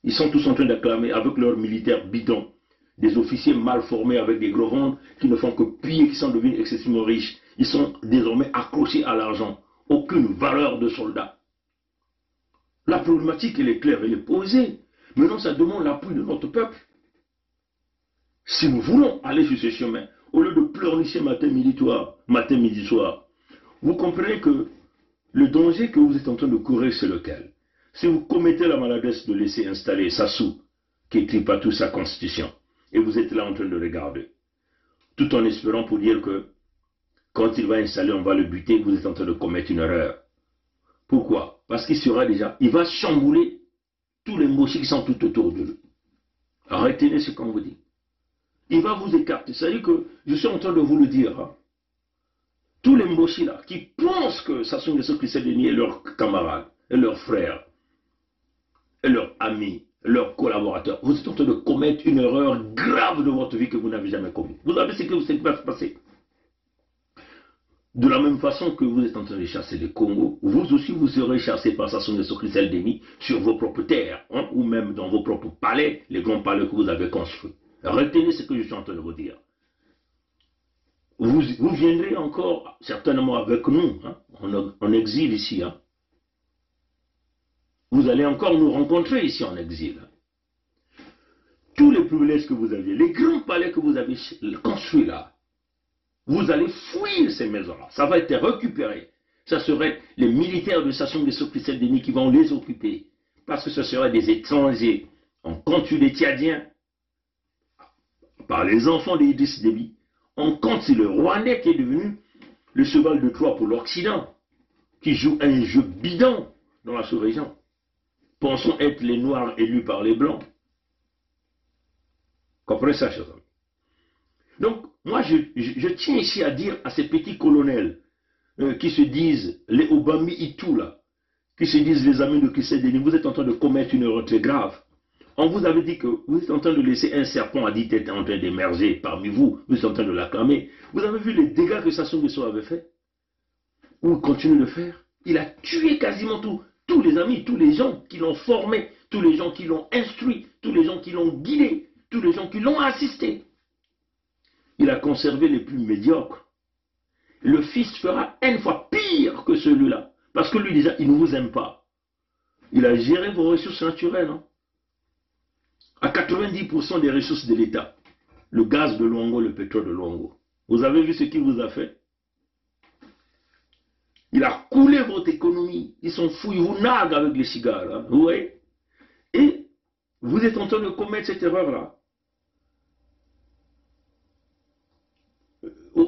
Ils sont tous en train d'acclamer avec leurs militaires bidons, des officiers mal formés avec des gros ventres qui ne font que piller, qui sont devenus excessivement riches. Ils sont désormais accrochés à l'argent. Aucune valeur de soldat. La problématique, elle est claire, elle est posée. Maintenant, ça demande l'appui de notre peuple. Si nous voulons aller sur ce chemin, au lieu de pleurnicher matin, midi, soir, vous comprenez que le danger que vous êtes en train de courir, c'est lequel? Si vous commettez la maladresse de laisser installer Sassou, qui écrit partout sa constitution, et vous êtes là en train de regarder, tout en espérant pour dire que quand il va installer, on va le buter, vous êtes en train de commettre une erreur. Pourquoi? Parce qu'il sera déjà, il va chambouler tous les mochis qui sont tout autour de lui. Retenez ce qu'on vous dit. Il va vous écarter. C'est-à-dire que je suis en train de vous le dire. Hein. Tous les mochis là, qui pensent que Sassou Nguesso Denis est leurs camarades, et leurs frères, et leurs amis, leurs collaborateurs, vous êtes en train de commettre une erreur grave de votre vie que vous n'avez jamais commise. Vous savez ce qui va se passer. De la même façon que vous êtes en train de chasser les Congo, vous aussi vous serez chassé par Sassou Nguesso Denis sur vos propres terres, hein, ou même dans vos propres palais, les grands palais que vous avez construits. Retenez ce que je suis en train de vous dire. Vous viendrez encore certainement avec nous, hein, en exil ici. Hein. Vous allez encore nous rencontrer ici en exil. Tous les privilèges que vous aviez, les grands palais que vous avez construits là, vous allez fouiller ces maisons-là. Ça va être récupéré. Ça serait les militaires de Sassou Nguesso Denis qui vont les occuper. Parce que ce seraient des étrangers en compte des Tchadiens, par les enfants d'Idriss Déby. On compte sur le Rwandais qui est devenu le cheval de Troie pour l'Occident, qui joue un jeu bidon dans la sous-région. Pensons être les Noirs élus par les Blancs. Comprenez ça, chers amis. Donc, moi, je tiens ici à dire à ces petits colonels qui se disent, les Obami Itou, là, qui se disent les amis de Denis, vous êtes en train de commettre une erreur très grave. On vous avait dit que vous êtes en train de laisser un serpent à 10 têtes en train d'émerger parmi vous, vous êtes en train de l'acclamer. Vous avez vu les dégâts que Sassou Nguesso avait fait? Ou il continue de faire? Il a tué quasiment tous les amis, tous les gens qui l'ont formé, tous les gens qui l'ont instruit, tous les gens qui l'ont guidé, tous les gens qui l'ont assisté. Il a conservé les plus médiocres. Le fils fera une fois pire que celui-là. Parce que lui déjà, il ne vous aime pas. Il a géré vos ressources naturelles. Hein. À 90% des ressources de l'État. Le gaz de Luango, le pétrole de Luango. Vous avez vu ce qu'il vous a fait? Il a coulé votre économie. Ils sont fous, ils vous narguent avec les cigares. Hein. Vous voyez? Et vous êtes en train de commettre cette erreur-là.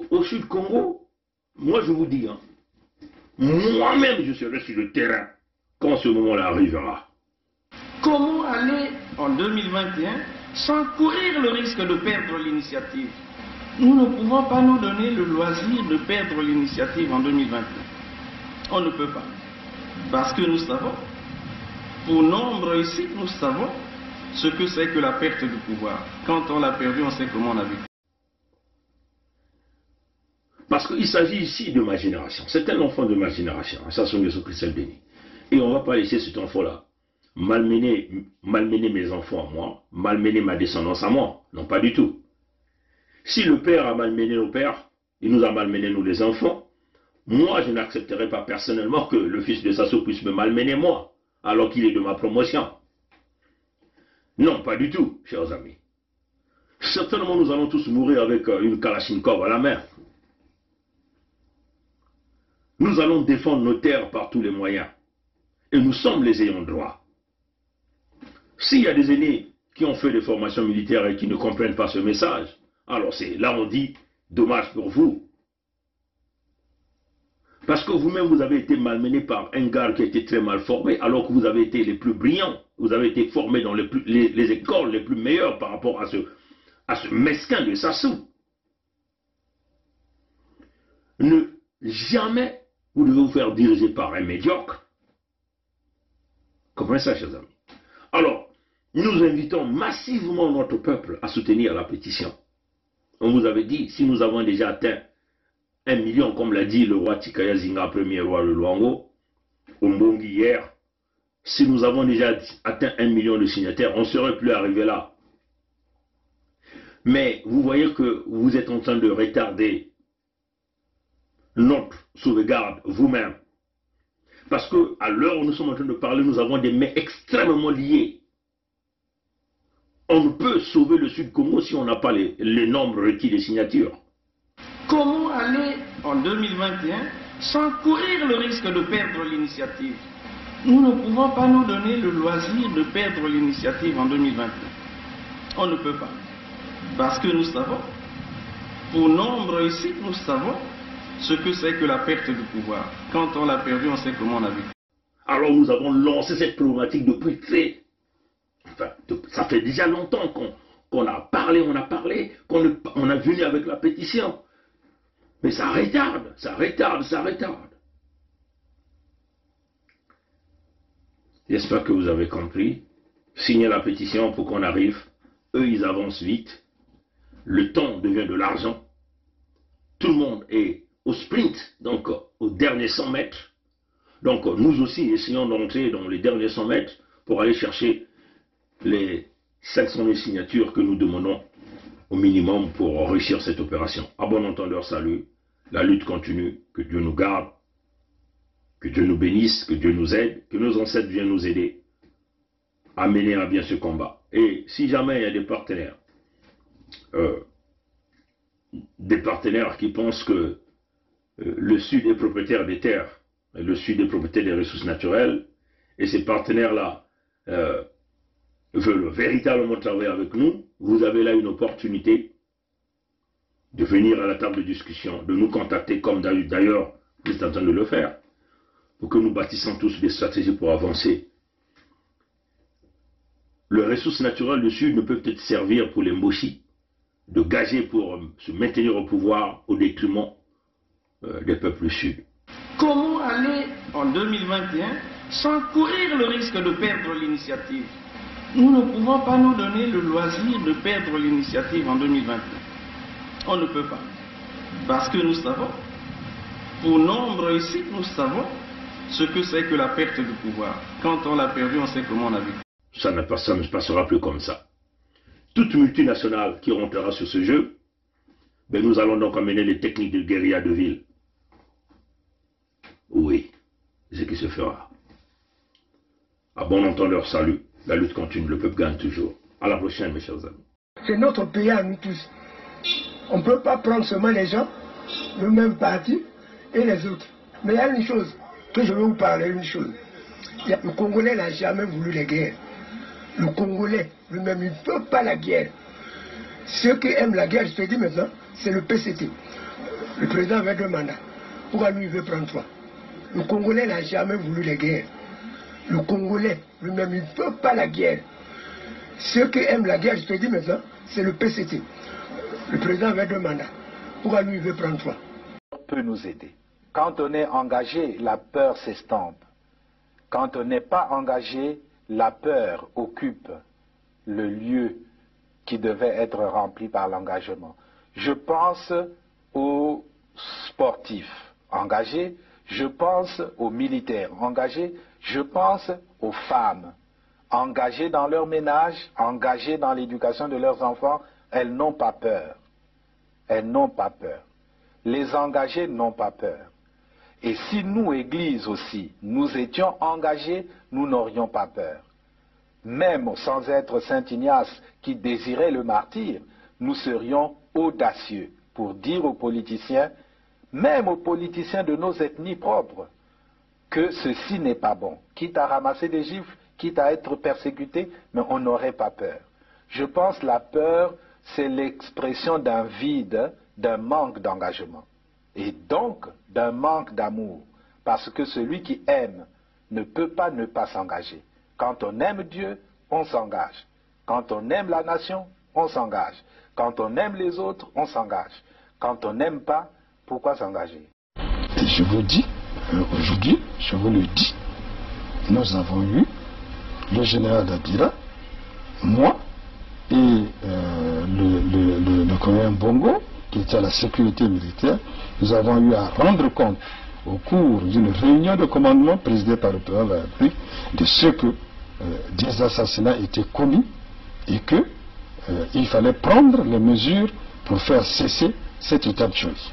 Au Sud Congo, moi je vous dis, hein, moi-même je serai sur le terrain quand ce moment-là arrivera. Comment aller en 2021 sans courir le risque de perdre l'initiative? Nous ne pouvons pas nous donner le loisir de perdre l'initiative en 2021. On ne peut pas. Parce que nous savons, pour nombre ici, nous savons ce que c'est que la perte de pouvoir. Quand on l'a perdu, on sait comment on a vécu. Parce qu'il s'agit ici de ma génération. C'est un enfant de ma génération, Sassou Nguesso Denis. Et on ne va pas laisser cet enfant-là malmener mes enfants à moi, malmener ma descendance à moi. Non, pas du tout. Si le père a malmené nos pères, il nous a malmené nous les enfants, moi je n'accepterai pas personnellement que le fils de Sassou puisse me malmener moi, alors qu'il est de ma promotion. Non, pas du tout, chers amis. Certainement nous allons tous mourir avec une Kalachnikov à la main. Nous allons défendre nos terres par tous les moyens. Et nous sommes les ayants droit. S'il y a des aînés qui ont fait des formations militaires et qui ne comprennent pas ce message, alors c'est là on dit, dommage pour vous. Parce que vous-même vous avez été malmené par un gars qui a été très mal formé, alors que vous avez été les plus brillants. Vous avez été formés dans les écoles les plus meilleures par rapport à ce mesquin de Sassou. Jamais vous devez vous faire diriger par un médiocre. Comprenez ça, chers amis. Alors, nous invitons massivement notre peuple à soutenir la pétition. On vous avait dit, si nous avons déjà atteint 1 million, comme l'a dit le roi Tikaya Zinga, premier roi de Luango, au Mbongi hier, si nous avons déjà atteint 1 million de signataires, on ne serait plus arrivé là. Mais vous voyez que vous êtes en train de retarder notre sauvegarde vous-même. Parce qu'à l'heure où nous sommes en train de parler, nous avons des mains extrêmement liées. On ne peut sauver le Sud Congo si on n'a pas les nombres requis des signatures. Comment aller en 2021 sans courir le risque de perdre l'initiative? Nous ne pouvons pas nous donner le loisir de perdre l'initiative en 2021. On ne peut pas. Parce que nous savons, pour nombre ici, nous savons ce que c'est que la perte du pouvoir. Quand on l'a perdu, on sait comment on a vécu. Alors nous avons lancé cette problématique depuis très... Enfin, ça fait déjà longtemps qu'on a parlé, qu'on a venu avec la pétition. Mais ça retarde, ça retarde, ça retarde. J'espère que vous avez compris. Signez la pétition pour qu'on arrive. Eux, ils avancent vite. Le temps devient de l'argent. Tout le monde est au sprint, donc au dernier 100 mètres. Donc nous aussi essayons d'entrer dans les derniers 100 mètres pour aller chercher les 500 000 signatures que nous demandons au minimum pour réussir cette opération. À bon entendeur, salut. La lutte continue. Que Dieu nous garde. Que Dieu nous bénisse. Que Dieu nous aide. Que nos ancêtres viennent nous aider à mener à bien ce combat. Et si jamais il y a des partenaires qui pensent que le Sud est propriétaire des terres, le Sud est propriétaire des ressources naturelles, et ces partenaires-là veulent véritablement travailler avec nous, vous avez là une opportunité de venir à la table de discussion, de nous contacter comme d'ailleurs vous êtes en train de le faire, pour que nous bâtissons tous des stratégies pour avancer. Les ressources naturelles du Sud ne peuvent peut-être servir pour les Moshi, de gager pour se maintenir au pouvoir au détriment des peuples du Sud. Comment aller en 2021 sans courir le risque de perdre l'initiative? Nous ne pouvons pas nous donner le loisir de perdre l'initiative en 2021. On ne peut pas. Parce que nous savons, pour nombre ici, nous savons ce que c'est que la perte du pouvoir. Quand on l'a perdu, on sait comment on a vécu. Ça ne passera plus comme ça. Toute multinationale qui rentrera sur ce jeu, ben nous allons donc amener les techniques de guérilla de ville. Oui, c'est ce qui se fera. À bon entendeur, salut. La lutte continue, le peuple gagne toujours. À la prochaine, mes chers amis. C'est notre pays à nous tous. On ne peut pas prendre seulement les gens, le même parti et les autres. Mais il y a une chose, que je veux vous parler, une chose. Le Congolais n'a jamais voulu la guerre. Le Congolais lui-même, il ne veut pas la guerre. Ceux qui aiment la guerre, je te dis maintenant, c'est le PCT. Le président avait 2 mandats. Pourquoi lui, il veut prendre 3? Le Congolais n'a jamais voulu la guerre. Le Congolais lui-même, il ne veut pas la guerre. Ceux qui aiment la guerre, je te dis maintenant, c'est le PCT. Le président avait 2 mandats. Pourquoi lui, il veut prendre 3? Peut nous aider. Quand on est engagé, la peur s'estompe. Quand on n'est pas engagé, la peur occupe le lieu qui devait être rempli par l'engagement. Je pense aux sportifs engagés, je pense aux militaires engagés, je pense aux femmes engagées dans leur ménage, engagées dans l'éducation de leurs enfants. Elles n'ont pas peur. elles n'ont pas peur. Les engagés n'ont pas peur. Et si nous, Église aussi, nous étions engagés, nous n'aurions pas peur. Même sans être Saint Ignace qui désirait le martyre, nous serions audacieux pour dire aux politiciens, même aux politiciens de nos ethnies propres, que ceci n'est pas bon. Quitte à ramasser des gifles, quitte à être persécuté, mais on n'aurait pas peur. Je pense que la peur, c'est l'expression d'un vide, d'un manque d'engagement. Et donc, d'un manque d'amour. Parce que celui qui aime ne peut pas ne pas s'engager. Quand on aime Dieu, on s'engage. Quand on aime la nation, on s'engage. Quand on aime les autres, on s'engage. Quand on n'aime pas, pourquoi s'engager? Et je vous dis, aujourd'hui, je vous le dis, nous avons eu le général Dabira, moi et le colonel Bongo, qui était à la sécurité militaire. Nous avons eu à rendre compte au cours d'une réunion de commandement présidée par le président de la République de ce que des assassinats étaient commis et qu'il fallait prendre les mesures pour faire cesser cet état de choses.